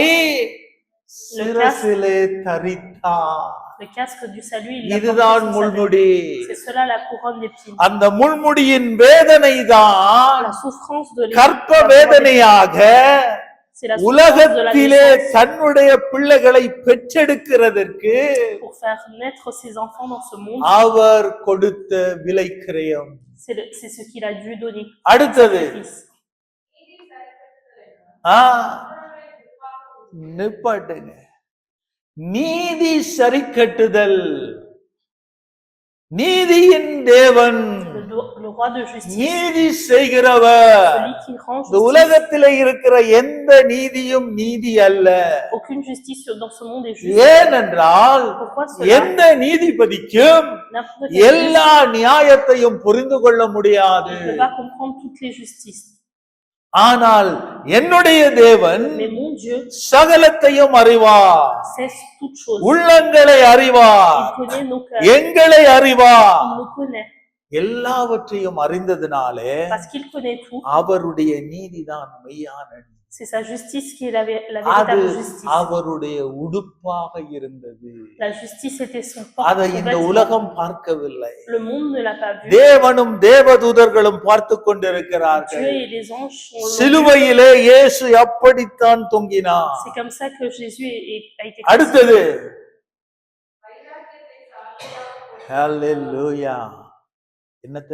சிரசிலே தரித்தார். Le casque du salut, il l'a இதுதான் porté sur sa tête. முள்முடி. C'est cela la couronne d'épines. அந்த முள்முடியின் வேதனை தான் La souffrance de கற்ப l'épine. வேதனையாக C'est la souffrance de la உலகத்திலே naissance தன்னுடைய பிள்ளைகளை பெற்றெடுக்கிறதற்கு pour faire naître ses enfants dans ce monde. அவர் கொடுத்த விலை கிரயம். C'est ce qu'il a dû donner. அடுத்தது Fils. நிப்பாட்டுங்க. நீதி சரி கட்டுதல். நீதியின் தேவன், Le roi de justice, நீதி செய்கிறவர். celui qui rend இந்த justice. உலகத்திலே இருக்கிற எந்த நீதியும் நீதி அல்ல. Aucune justice dans ce monde est juste. ஏனென்றால் Pourquoi cela? எந்த நீதிபதிக்கும் N'importe quelle எல்லா நியாயத்தையும் புரிந்து கொள்ள முடியாது. justice ne peut pas comprendre toutes les justices. ஆனால் என்னுடைய தேவன் Mais mon Dieu சகலத்தையும் அறிவார், sait toutes choses. உள்ளங்களை அறிவார், Il connaît nos cœurs. எங்களை அறிவார். Il nous connaît. எல்லாவற்றையும் அறிந்ததினாலே Parce qu'il connaît tout. அவருடைய நீதிதான் மெய்யான நீதி. C'est sa justice qui est la அது véritable justice. அவருடைய உடுப்பாக இருந்தது. La justice était son அதை இந்த porte-vêtement. உலகம் பார்க்கவில்லை. Le monde ne l'a pas vu. தேவனும் தேவதூதர்களும் பார்த்து கொண்டிருக்கிறார்கள். Dieu et les anges sont là. சிலுவையிலே இயேசு அப்படித்தான் தொங்கினார். C'est comme ça que Jésus a été அடுத்தது ஹல்லேலூயா. என்னத்த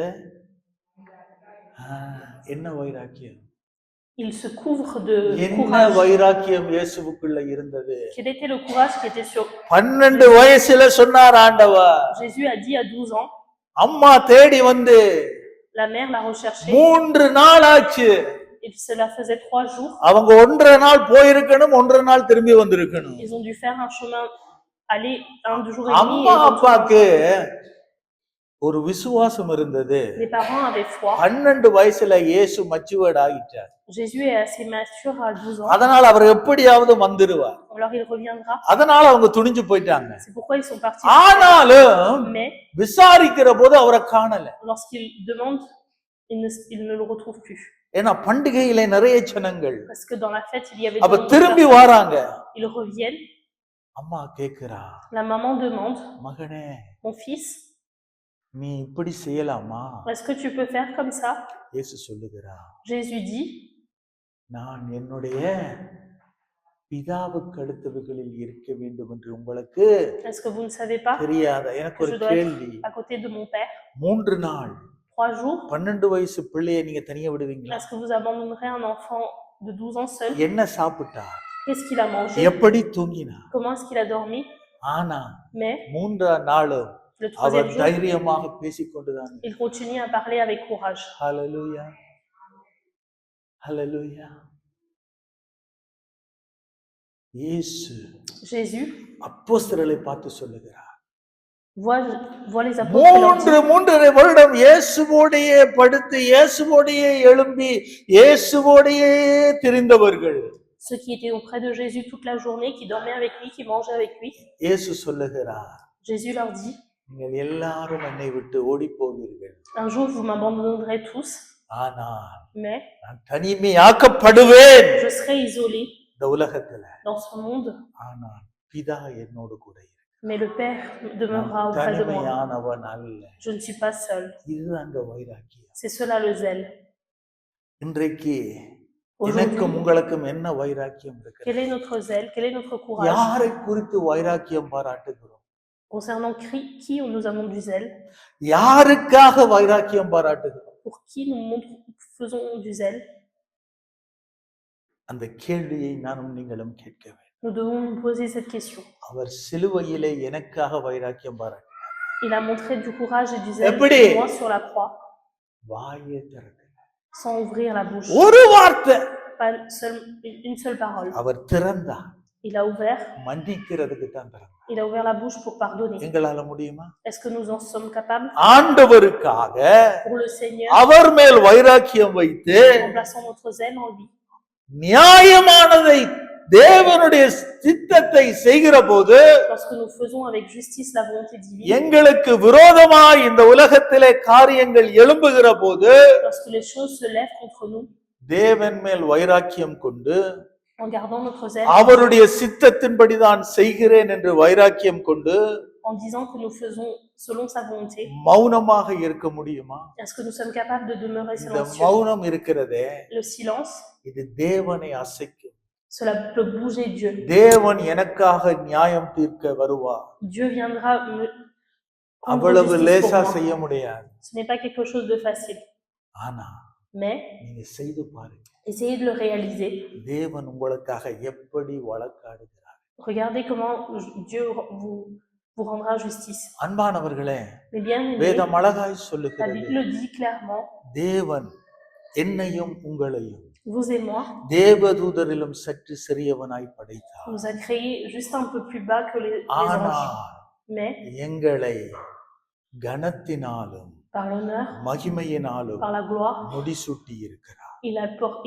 என்ன வைராக்கியம், Il se couvre de என்ன courage. வைராக்கியம் இயேசுவுக்குள்ள இருந்தது. Quel était le courage qui était sur 12 வயசுல சொன்னார் ஆண்டவர். Jésus a dit à 12 ans. அம்மா தேடி வந்து La mère l'a recherché. 3 நாள் ஆச்சு. Et cela faisait 3 jours. அவங்க 1.5 நாள் போயிருக்கணும், 1.5 நாள் திரும்பி வந்திருக்கணும். Ils ont dû faire un chemin, aller 1 jour et demi. அம்மா அப்பாக்கு ஒரு விசுவாசம் இருந்தது. Les parents avaient foi. 12 வயசுல இயேசு மச்சுவர்ட் ஆயிட்டார். Jésus est assez mature à 12 ans. அதனால அவர் எப்படியாவது வந்துருவார். Alors il reviendra. அதனால அவங்க துணிஞ்சு போயிட்டாங்க. C'est pourquoi ils sont partis. ஆனாலும் Mais விசாரிக்கிற போது அவரை காணல. lorsqu'ils demandent, ils ne le retrouvent plus. ஏன்னா பண்டிகையில நிறைய ஜனங்கள். Parce que dans la fête, il y avait அப்ப des gens. திரும்பி வராங்க. Ils reviennent. அம்மா கேக்குறா, La maman demande, மகனே mon fils, நீ இப்படி செய்யலாமா? est-ce que tu peux faire comme ça? இயேசு சொல்லுகிறா, Jésus dit, நான் என்னுடைய பிதாவுக்கு அடுத்தவைகளில் இருக்க வேண்டும் என்று உங்களுக்கு est-ce que vous ne savez pas தெரியாத? எனக்கு que ஒரு je dois கேள்வி. être à côté de mon père 3 நாள் 3 jours? 12 வயசு பிள்ளைய நீங்க தனியா விடுவீங்களா? Est-ce que vous abandonnerez un enfant de 12 ans seul? என்ன சாப்பிட்டா? Qu'est-ce qu'il a mangé? எப்படி தூங்கினா? Comment est-ce qu'il a dormi? ஆனா Mais 3 நாளும் le அவர் 3e jour, தைரியமாக பேசிக்கொண்டுதான். il continue à parler avec courage. ஹல்லேலூயா, ஹல்லேலூயா. இயேசு Jésus அப்போஸ்தலரை பார்த்து சொல்லுகிறார், voit les apôtres et leur dit, 3.5 வருடம் இயேசுவோடையே படுத்து இயேசுவோடையே எழும்பி இயேசுவோடையே திரிந்தவர்கள். ceux qui étaient auprès de Jésus toute la journée, qui dormaient avec lui, qui mangeaient avec lui. இயேசு சொல்லுகிறார், Jésus leur dit, நீங்கள் எல்லாரும் என்னை விட்டு ஓடி போவீர்கள், un jour vous m'abandonnerez tous, ஆனால் mais நான் தனிமையாக்கப்படுவேன் je serai isolé இந்த உலகத்துல. dans ce monde, ஆனால் பிதா என்னோடு கூட இருக்கிறார். mais le Père demeurera நான் auprès de moi. தனிமையானவன் அல்ல. Je ne suis pas seul. இதுதாங்க வைராக்கியம். C'est cela le zèle. இன்றைக்கு Aujourd'hui, எனக்கும் உங்களுக்கும் என்ன வைராக்கியம் இருக்கு? quel est notre zèle? Quel est notre courage? யாரை குறித்து வைராக்கியம் பாராட்டுகிறோம்? Concernant qui nous avons du zèle? யாருக்காக வைராக்கியம் பாராட்டுகிறோம்? Pour qui faisons du zèle? அந்த கேள்வியை நானும் நீங்களும் கேட்க வேண்டும். Nous devons nous poser cette question. அவர் சிலுவையிலே எனக்காக வைராக்கியம் பாராட்டினார். Il a montré du courage et du zèle எப்படி? pour moi sur la croix, வாயை திறக்கல. sans ouvrir la bouche. ஒரு வார்த்தை Pas une seule parole. அவர் திறந்தார். Il a ouvert. மன்னிக்கிறதுக்கு தான் திறந்தார். Il a ouvert la bouche pour pardonner. எங்களால முடியுமா? Est-ce que nous en sommes capables? ஆண்டவருக்காக Pour le Seigneur, அவர் மேல் வைராக்கியம் வைத்து en plaçant notre zèle en lui, நியாயமானதை தேவனுடைய சித்தத்தை செய்கிற போது lorsque nous faisons avec justice la volonté divine, எங்களுக்கு விரோதமாய் இந்த உலகத்திலே காரியங்கள் எழும்புகிற போது lorsque les choses se lèvent contre nous, தேவன் மேல் வைராக்கியம் கொண்டு en gardant notre zèle, அவருடைய சித்தத்தின்படிதான் செய்கிறேன் என்று வைராக்கியம் கொண்டு en disant que nous faisons selon sa volonté, மௌனமாக இருக்க முடியுமா? est-ce que nous sommes capables de demeurer இந்த silencieux? மௌனம் இருக்கிறதே Le silence, இது தேவனை அசைக்கும். cela peut bouger Dieu. தேவன் எனக்காக நியாயம் தீர்க்க வருவார். Dieu viendra me prendre அவ்வளவு justice லேசா pour moi. செய்ய முடியாது. Ce n'est pas quelque chose de facile, ஆனா mais நீங்க செய்து பாருங்க, essayez de le réaliser. தேவன் உங்களுக்காக எப்படி வழக்காடுகிறார். Regardez comment Dieu vous rendra justice. அன்பானவர்களே, Mais bien aimés, வேதம் அழகாய் la சொல்லுகிறது, Bible dit clairement, தேவன் என்னையும் உங்களையும் vous et moi, தேவதூதரிலும் சற்று சிறியவனாய் படைத்தார். nous a créés juste un peu plus bas que les ஆனால் anges. Mais எங்களை கனத்தினாலும் par l'honneur, மகிமையினாலும் par la gloire, முடிசூட்டி இருக்கிறார்.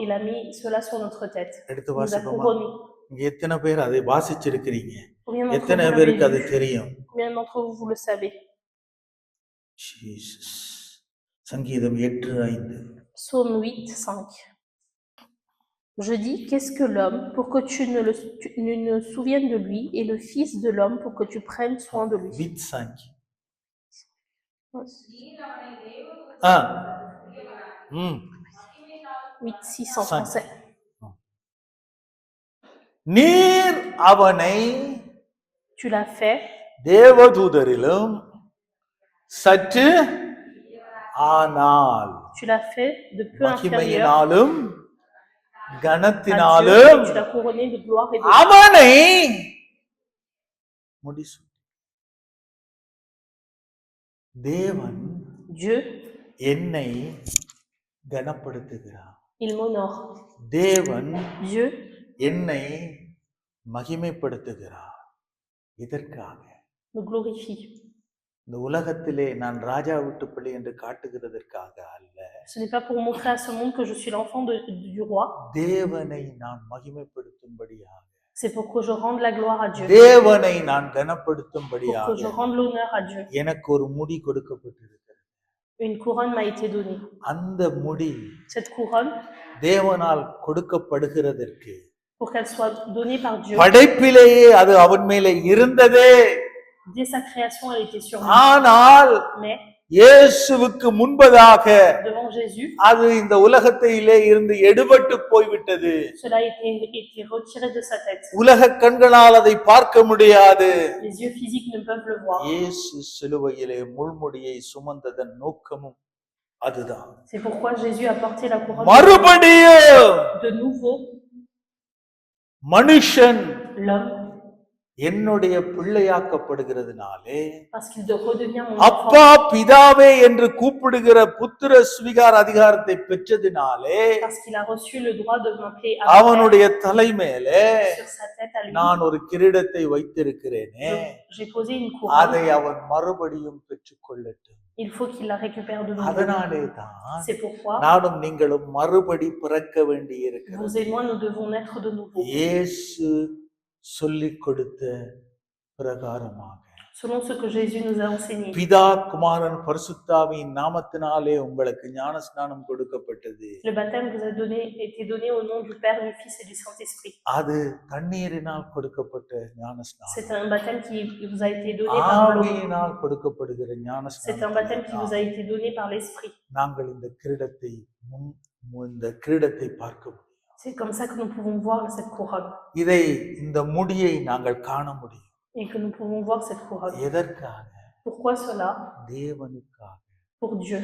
il a mis cela sur notre tête. எடுத்து Il nous a வாசிப்போமா? couronnés. இங்க எத்தனை பேர் அதை வாசிச்சிருக்கிறீங்க? Combien d'entre எத்தனை vous பேருக்கு அது l'avez vu? தெரியும்? Combien d'entre vous, vous le savez? Jesus. சங்கீதம் 8:5. Psaume 8, 5. Je dis, qu'est-ce que l'homme pour que tu ne souviennes de lui, et le fils de l'homme pour que tu prennes soin de lui. 8:5. 8, 6 en français. நீர் அவனை Tu l'as fait தேவதூதரிலும் சற்று ஆனால் Tu l'as fait de peu inférieur மகிமையினாலும் à Dieu, கனத்தினாலும் et tu l'as couronné de gloire et de அவனை முடிசூட்டி. தேவன் Dieu, என்னை கனப்படுத்துகிறார். il m'honore. தேவன் Dieu என்னை மகிமைப்படுத்துகிறார். இதற்காக me glorifie. இந்த உலகத்திலே நான் ராஜா வீட்டு பிள்ளை என்று காட்டுகிறதற்காக அல்ல, Ce n'est pas pour montrer à ce monde que je suis l'enfant du roi, தேவனை நான் மகிமைப்படுத்தும்படியாக, c'est pour que je rende la gloire à Dieu, தேவனை நான் pour que je கனப்படுத்தும்படியாக rende l'honneur à Dieu. எனக்கு ஒரு முடி கொடுக்கப்பட்டிருக்கிறது. Une couronne m'a été donnée. அந்த முடி Cette couronne, தேவனால் கொடுக்கப்படுகிறதற்கு pour qu'elle soit donnée par Dieu, படைப்பிலேயே அது அவன் மேலே இருந்ததே. dès sa création, elle était sur lui. ஆனால் Mais இயேசுவுக்கு முன்பதாக devant Jésus, அது இந்த உலகத்திலே இருந்து எடுபட்டு போய்விட்டது. cela a été retiré de sa tête. உலக கண்களால் அதை பார்க்க முடியாது. Les yeux physiques ne peuvent le voir. இயேசு சிலுவையிலே முள்முடியை சுமந்ததன் நோக்கமும் அதுதான். C'est pourquoi Jésus a porté la couronne மறுபடியும் de nouveau. மனுஷன் L'homme, என்னுடைய பிள்ளையாக்கப்படுகிறதுனாலே, parce qu'il doit redevenir mon enfant, அப்பா பிதாவே என்று கூப்பிடுகிற புத்திர சுவிகார அதிகாரத்தை பெற்றதினாலே, parce qu'il a reçu le droit de m'appeler அவனுடைய தலை மேலே sur sa tête à lui. நான் ஒரு கிரீடத்தை வைத்திருக்கிறேனே, J'ai posé une couronne. அதை அவன் மறுபடியும் பெற்றுக்கொள்ளட்டும். Il faut qu'il la récupère de nouveau. அதனாலே தான் C'est pourquoi நானும் நீங்களும் மறுபடி பிறக்க வேண்டியிருக்கிறது. vous et moi, nous devons naître de nouveau. இயேசு சொல்லிக் கொடுத்த பிரகாரமாக Selon ce que Jésus nous a enseigné. பிதா குமாரன் பரிசுத்தாவின் நாமத்தினாலே உங்களுக்கு ஞானஸ்நானம் கொடுக்கப்பட்டது. Le baptême vous a été donné au nom du Père, du Fils et du Saint-Esprit. அது தண்ணீரினால் கொடுக்கப்பட்ட ஞானஸ்நானம். C'est un baptême qui vous a été donné par l'eau. ஆவியினால் கொடுக்கப்படுகிற C'est un ஞானஸ்நானம். baptême qui vous a été donné par l'Esprit. நாங்கள் இந்த கிரீடத்தை பார்க்க முடியும். C'est comme ça que nous pouvons voir cette couronne. இந்த முடியை நாங்கள் காண முடியும். Et que nous pouvons voir cette couronne. எதற்காக? Pourquoi cela? தேவனுக்காக. Pour Dieu.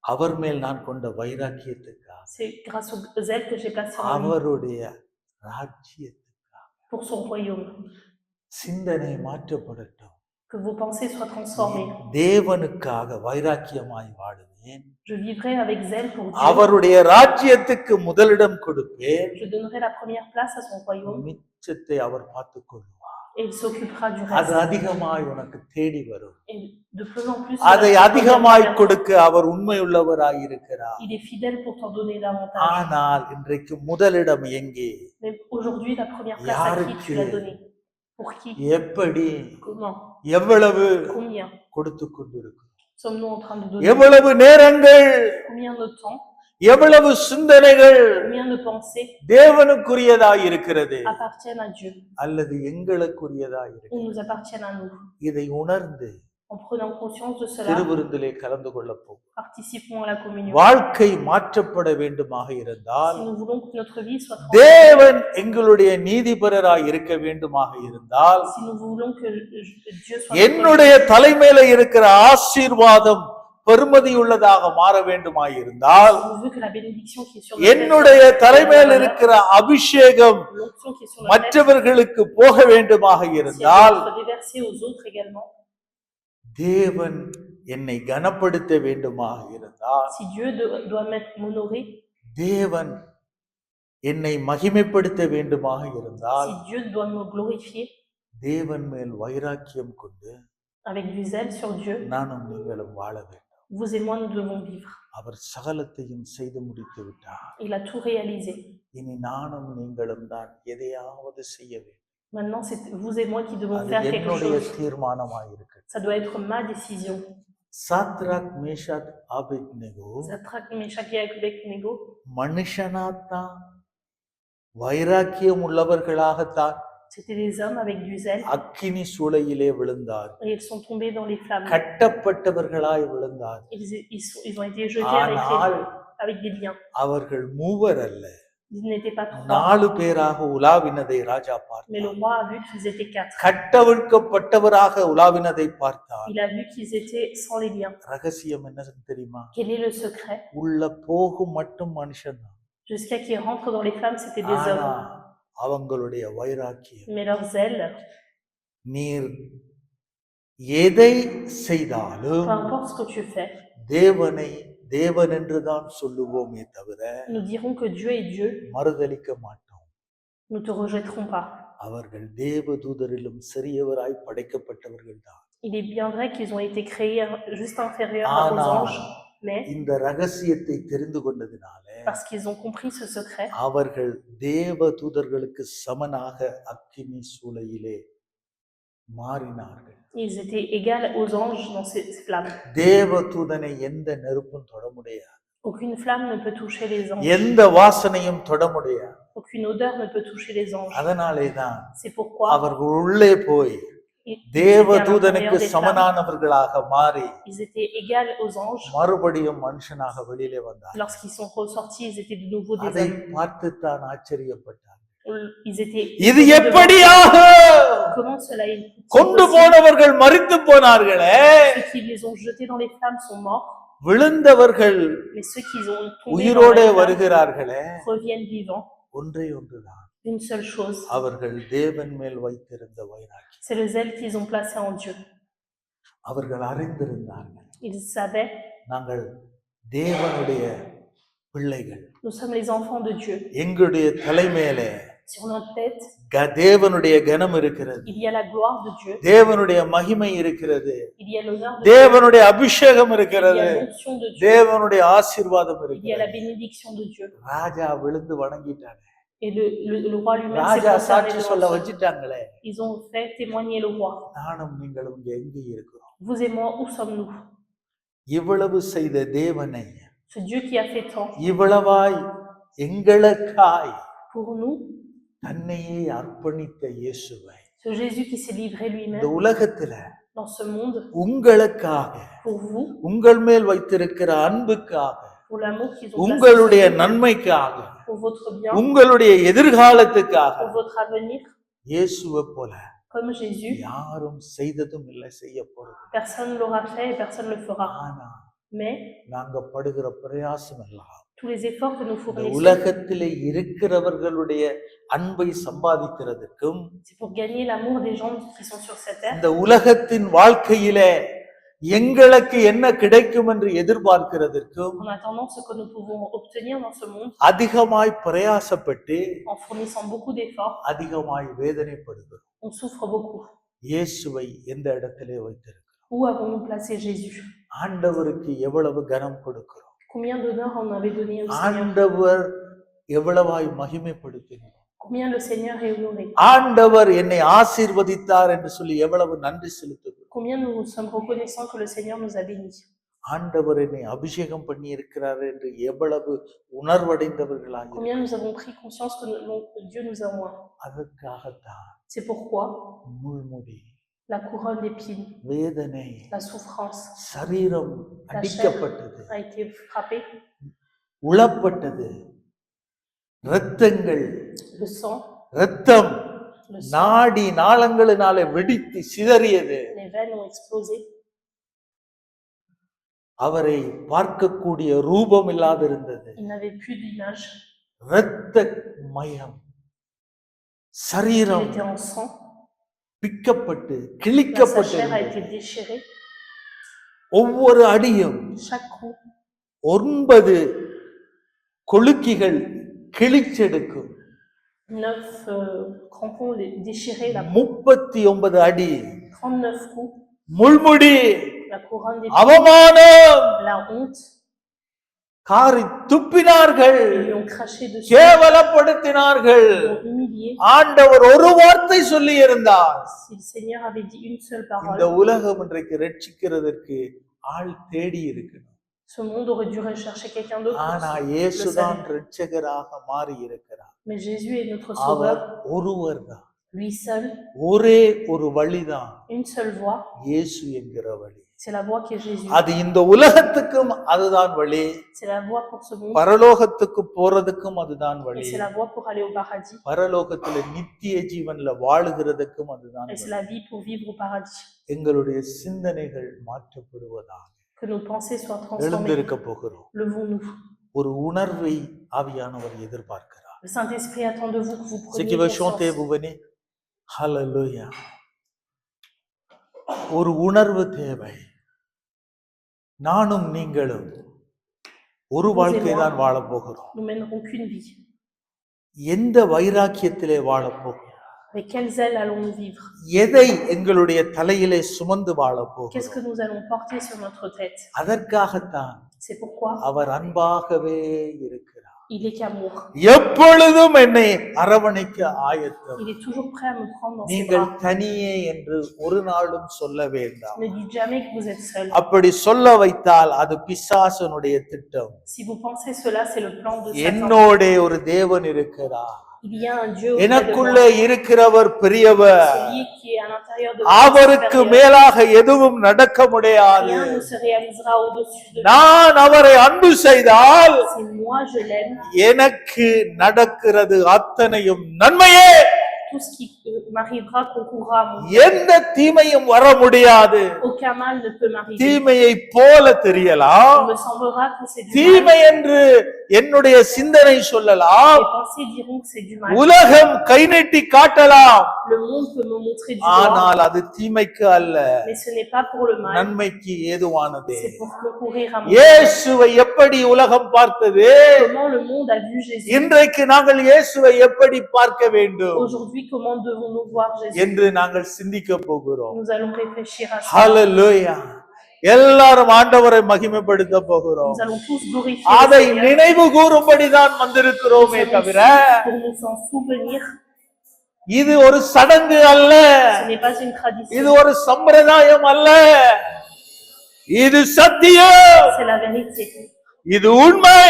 அவர் மேல் நான் கொண்ட வைராக்கியத்துக்காக. C'est grâce au zèle que j'ai placé en lui. அவருடைய ராஜ்யத்துக்காக. Pour son royaume. சிந்தனை மாற்றப்படட்டும். Que vos pensées soient transformées. தேவனுக்காக வைராக்கியமாய் வாழுவேன். Je vivrai avec zèle pour Dieu. அவருடைய ராஜ்யத்துக்கு முதலிடம் கொடுப்பேன். Je donnerai la première place à son royaume. மிச்சத்தை அவர் பார்த்துக் கொள்வார். et il s'occupera du அது reste. அதிகமாய் உனக்கு தேடி வரும். Et de plus en plus, அதை cela அதிகமாய் reviendra vers toi. கொடுக்க அவர் உண்மையுள்ளவராய் இருக்கிறார். Il est fidèle pour t'en donner davantage. ஆனால் இன்றைக்கு முதலிடம் எங்கே? Mais aujourd'hui, la première place à qui tu l'as donnée? Pour qui? எப்படி? Comment? எவ்வளவு Combien கொடுத்து கொண்டிருக்கிறோம்? sommes-nous en train de donner? எவ்வளவு நேரங்கள், Combien de temps? எவ்வளவு சிந்தனைகள் Combien de pensées தேவனுக்குரியதாய் இருக்கிறது appartiennent à Dieu அல்லது எங்களுக்குரியதாய் ou இருக்கிறது? nous appartiennent à nous? இதை உணர்ந்து En prenant conscience de cela, திருவிருந்திலே கலந்து கொள்ள போகும். participons à la communion. வாழ்க்கை மாற்றப்பட வேண்டுமாக இருந்தால், Si nous voulons que notre vie soit transformée, தேவன் எங்களுடைய நீதிபரராய் இருக்க வேண்டுமாக இருந்தால், si nous voulons que Dieu soit என்னுடைய தலைமையில இருக்கிற ஆசீர்வாதம் பெருமதியுள்ளதாக மாற வேண்டுமாய் இருந்தால், si nous voulons que la bénédiction qui est sur notre என்னுடைய tête, தலைமையில் இருக்கிற அபிஷேகம் l'onction qui est sur notre tête, மற்றவர்களுக்கு போக வேண்டுமாக si elle இருந்தால், doit être déversée aux autres également, தேவன் என்னை கனப்படுத்த வேண்டுமாக இருந்தால், si Dieu doit m'honorer, தேவன் என்னை மகிமைப்படுத்த வேண்டுமாக இருந்தால், si Dieu doit me glorifier, தேவன் மேல் வைராக்கியம் கொண்டு avec du zèle sur Dieu, நானும் நீங்களும் வாழ வேண்டும். vous et moi nous devons vivre. அவர் சகலத்தையும் செய்து முடித்து விட்டார். Il a tout réalisé. இனி நானும் நீங்களும் தான் எதையாவது செய்ய வேண்டும். Maintenant, c'est vous et moi qui devons அது faire quelque என்னுடைய chose. தீர்மானமாய் இருக்கு. Ça doit être ma décision. Shadrach Meshach Abednego Shadrach, Meshach et Abednego, மனுஷனாத்தான் வைராக்கியம் உள்ளவர்களாகத்தான் c'était des hommes avec du zèle அக்கினி சூளையிலே விழுந்தார். et ils sont tombés dans les flammes. கட்டப்பட்டவர்களாய் விழுந்தார். Ils ont été jetés ஆனால் avec des liens. அவர்கள் மூவர் அல்ல, Ils n'étaient pas 3, 4 பேராக உலாவினதை ராஜா mais le பார்த்தார். roi a vu qu'ils étaient 4. கட்டவிழ்க்கப்பட்டவராக உலாவினதை பார்த்தார். Il a vu qu'ils étaient sans les liens. ரகசியம் என்னன்னு தெரியுமா? Quel est le secret? உள்ள போகும் மட்டும் மனுஷன் தான், Jusqu'à qu'ils rentrent dans les flammes, c'était des ஆனா hommes. அவங்களுடைய வைராக்கியம், Mais leur zèle, நீர் எதை செய்தாலும் peu importe ce que tu fais, தேவனை தேவன் என்றுதான் சொல்லுவோமே தவிர nous dirons que Dieu est Dieu, மறுதலிக்க மாட்டோம். nous ne te rejetterons pas. அவர்கள் தேவதூதரிலும் சிறியவராய் படைக்கப்பட்டவர்கள் தான். Il est bien vrai qu'ils ont été créés juste inférieurs aux ஆனால் anges, mais இந்த ரகசியத்தை தெரிந்து கொண்டதினால parce qu'ils ont compris ce secret, அவர்கள் தேவதூதர்களுக்கு சமனாக அக்கினி சூளையிலே மாறினார்கள். ils étaient égaux aux anges dans ces flammes. தேவதூதனை எந்த நெருப்பும் தொட முடியாது, Aucune flamme ne peut toucher les anges. எந்த வாசனையும் தொட முடியாது. Aucune odeur ne peut toucher les anges. அதனாலே தான் C'est pourquoi அவர்கள் உள்ளே போய் ils étaient à தேவதூதனுக்கு l'intérieur des flammes. சமனானவர்களாக மாறி Ils étaient égaux aux anges. மறுபடியும் மனுஷனாக வெளியிலே வந்தார். Lorsqu'ils sont ressortis, ils étaient de nouveau des அதை hommes. பார்த்துத்தான் ஆச்சரியப்பட்டார். Ils étaient இது எப்படியாக comment cela est கொண்டு possible? போனவர்கள் மரித்து போனார்களே, Ceux qui les ont jetés dans les flammes sont morts, விழுந்தவர்கள் mais ceux qui ont tombé dans உயிரோட les flammes வருகிறார்களே, reviennent vivants. ஒன்றே ஒன்றுதான், Une seule chose, அவர்கள் தேவன் மேல் வைத்திருந்த வைராக்கியம். c'est le zèle qu'ils ont placé en Dieu. அவர்கள் அறிந்திருந்தார்கள், Ils savaient, நாங்கள் தேவனுடைய பிள்ளைகள், nous sommes les enfants de Dieu. எங்களுடைய தலைமையிலே Sur notre tête, தேவனுடைய கனம் இருக்கிறது, il y a la gloire de Dieu, தேவனுடைய மகிமை இருக்கிறது, il y a l'honneur de Dieu, தேவனுடைய அபிஷேகம் il y இருக்கிறது, a l'onction de Dieu, தேவனுடைய ஆசீர்வாதம் il y a la இருக்கிறது. bénédiction de Dieu. ராஜா விழுந்து வணங்கிட்டாங்க, Et le roi lui-même s'est ராஜா prosterné சாட்சி சொல்ல devant eux. வச்சுட்டாங்களே. Ils ont fait témoigner le roi. நானும் நீங்களும் இங்க எங்கே இருக்கிறோம்? Vous et moi, où sommes-nous? இவ்வளவு செய்த தேவனை, Ce Dieu qui a fait tant இவ்வளவாய் எங்களுக்காய் pour nous, தன்னையே அர்ப்பணித்த இயேசுவை ce Jésus qui s'est livré இந்த lui-même உலகத்துல dans ce monde, உங்களுக்காக, pour vous, உங்கள் மேல் வைத்திருக்கிற அன்புக்காக, pour l'amour qu'ils ont placé உங்களுடைய நன்மைக்காக, pour votre bien, உங்களுடைய எதிர்காலத்துக்காக pour votre avenir, இயேசுவை போல comme Jésus. யாரும் செய்ததும் இல்லை, செய்ய போறது. Personne ne l'aura fait et personne ne le fera. ஆனா Mais நாங்க படுகிற பிரயாசம் எல்லாம் tous les efforts que nous இந்த fournissons, உலகத்திலே இருக்கிறவர்களுடைய அன்பை சம்பாதிக்கிறதுக்கும், c'est pour gagner l'amour des gens qui sont sur cette terre. இந்த உலகத்தின் வாழ்க்கையிலே எங்களுக்கு என்ன கிடைக்கும் என்று எதிர்பார்க்கிறதற்கும் En attendant ce que nous pouvons obtenir dans ce monde, அதிகமாய் பிரயாசப்பட்டு en fournissant beaucoup d'efforts, அதிகமாய் வேதனைப்படுகிறோம். On souffre beaucoup. இயேசுவை எந்த இடத்திலே வைத்திருக்கிறோம்? Où avons-nous placé Jésus? ஆண்டவருக்கு எவ்வளவு கனம் கொடுக்கிறோம்? Combien d'honneur on avait donné au Seigneur? ஆண்டவர் எவ்வளவாய் மகிமைப்படுத்தினோம்? Combien le Seigneur est honoré? ஆண்டவர் என்னை ஆசீர்வதித்தார் என்று சொல்லி எவ்வளவு நன்றி செலுத்துகிறோம்? Combien nous sommes reconnaissants que le Seigneur nous a bénis? ஆண்டவர் என்னை அபிஷேகம் பண்ணி இருக்கிறார் என்று எவ்வளவு உணர்வடைந்தவர்களாக. Combien nous avons pris conscience que Dieu nous a oints? அதற்காகத்தான் C'est pourquoi முள்முடி, la couronne d'épines, வேதனை, la souffrance, சரீரம் la chair அடிக்கப்பட்டது, a été frappée, உளப்பட்டது, இரத்தங்கள், le sang, இரத்தம் le sang, நாடி நாளங்களினாலே வெடித்து சிதறியது. les veines ont explosé. அவரை பார்க்கக்கூடிய ரூபம் இல்லாதிருந்தது. Il n'avait plus d'image. இரத்த மயம், Il சரீரம் était en sang. பிக்கப்பட்டு Sa chair a கிழிக்கப்பட்டு été déchirée. ஒவ்வொரு அடியும் Chaque coup, 9 கொழுக்கிகள் கிழிச்செடுக்கும். 9 crampons déchirés, 39 அடி 39 coups, முள்முடி, la couronne d'épines, அவமானம், la honte. காரி துப்பினார்கள், Ils lui ont craché dessus, கேவலப்படுத்தினார்கள். ils l'ont humilié. ஆண்டவர் ஒரு வார்த்தை சொல்லி இருந்தார். Si le Seigneur avait dit une seule இந்த parole, உலகம் இன்றைக்கு ரட்சிக்கிறதற்கு ஆள் தேடி இருக்கணும். ce monde aurait dû rechercher quelqu'un d'autre. ஆனா pour le இயேசுதான் salut. ரட்சகராக மாறி இருக்கிறார். Mais Jésus est notre அவர் sauveur, ஒருவர் தான், lui seul, ஒரே ஒரு வழிதான், une seule voie, இயேசு என்கிற வழி. c'est la voie qui est Jésus. அது இந்த உலகத்துக்கும் அதுதான் வழி, C'est la voie pour ce monde பரலோகத்துக்கு போறதுக்கும் அதுதான் et வழி, c'est la voie pour aller au paradis பரலோகத்துல நித்திய ஜீவன்ல வாழுகிறதுக்கும் அதுதான் et c'est வழி. la vie pour vivre au paradis. எங்களுடைய சிந்தனைகள் மாற்றப்படுவதாக Que nos pensées soient transformées. எழுந்திருக்க போகிறோம். Levons-nous. ஒரு உணர்வை ஆவியானவர் எதிர்பார்க்கிறார். Le Saint-Esprit attend de vous que vous Ce qui preniez va chanter, conscience. vous venez. Hallelujah. ஒரு உணர்வு தேவை. நானும் நீங்களும் ஒரு வாழ்க்கை தான் வாழப் போகிறோம். Nous mènerons qu'une vie. எந்த வைராக்கியத்திலே வாழப் போகிறோம்? Avec quel zèle allons-nous vivre? எதை எங்களுடைய தலையிலே சுமந்து வாழப் Qu'est-ce que போகிறோம்? nous allons porter sur notre tête? அதற்காகத்தான் C'est pourquoi அவர் அன்பாகவே இருக்கிறார். il est qu'amour. எப்பொழுதும் என்னை அரவணைக்க ஆயத்தம். Il est toujours prêt à me prendre dans ses நீங்கள் bras. தனியே என்று ஒரு நாளும் சொல்ல வேண்டாம். Ne dites jamais que vous êtes seul. அப்படி சொல்ல வைத்தால் அது பிசாசனுடைய திட்டம். Si vous pensez cela, c'est le plan de Satan. என்னோட ஒரு தேவன் இருக்கிறார், Il y a un Dieu auprès de எனக்குள்ளே moi. இருக்கிறவர் பெரியவர், Celui qui est à l'intérieur de moi. அவருக்கு மேலாக எதுவும் நடக்க முடியாது. Rien ne se réalisera au-dessus de lui. நான் அவரை அன்பு செய்தால் Si moi je l'aime, எனக்கு நடக்கிறது அத்தனையும் நன்மையே. tout ce qui m'arrivera concourra à mon bien. எந்த தீமையும் வர முடியாது. Aucun mal ne peut m'arriver. தீமையை போல தெரியலாம், Il me semblera que c'est du mal. தீமை என்று என்னுடைய சிந்தனை சொல்லலாம், Mes pensées diront que c'est du mal. உலகம் கை நீட்டி காட்டலாம், Le monde peut me montrer du ஆனால் doigt, அது தீமைக்கு அல்ல, mais ce n'est pas pour le mal. நன்மைக்கு ஏதுவானதே. C'est pour concourir à mon bien. இயேசுவை எப்படி உலகம் பார்த்தது, Comment le monde a vu Jésus? இன்றைக்கு நாங்கள் இயேசுவை எப்படி பார்க்க வேண்டும் Aujourd'hui, comment devons-nous voir Jésus? என்று நாங்கள் சிந்திக்க போகிறோம். Nous allons réfléchir à ça. ஹல்லேலூயா. எல்லாரும் ஆண்டவரை மகிமைப்படுத்த போகிறோம். Nous allons tous glorifier அதை le Seigneur. நினைவு கூறும்படிதான் வந்திருக்கிறோமே Nous தவிர sommes ici pour nous en souvenir. இது ஒரு சடங்கு அல்ல, Ce n'est pas une இது tradition. ஒரு சம்பிரதாயம் அல்ல, இது சத்தியம், C'est la vérité. இது உண்மை.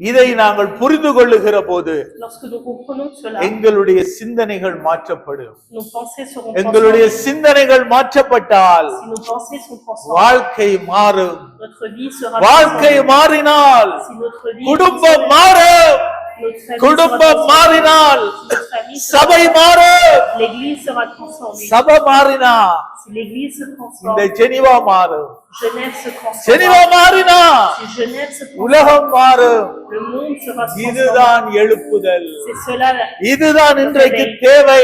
இதை நாங்கள் புரிந்து கொள்ளுகிற போது Lorsque nous comprenons cela, எங்களுடைய சிந்தனைகள் மாற்றப்படும். nos pensées seront எங்களுடைய transformées. சிந்தனைகள் மாற்றப்பட்டால் Si nos pensées sont transformées, வாழ்க்கை மாறும். notre vie sera வாழ்க்கை transformée. மாறினால் Si notre vie est குடும்பம் transformée, மாறும். notre famille குடும்பம் sera transformée. மாறினால் Si notre famille sera சபை மாறும். L'église sera transformée. சபை மாறினா Si l'église se இந்த transforme, ஜெனிவா மாறும். Genève se Geneva transformera. மாறினா Si Genève se transforme, உலகம் மாறும். le monde sera transformé. இதுதான் எழுப்புதல், C'est cela இதுதான் இன்றைக்கு தேவை.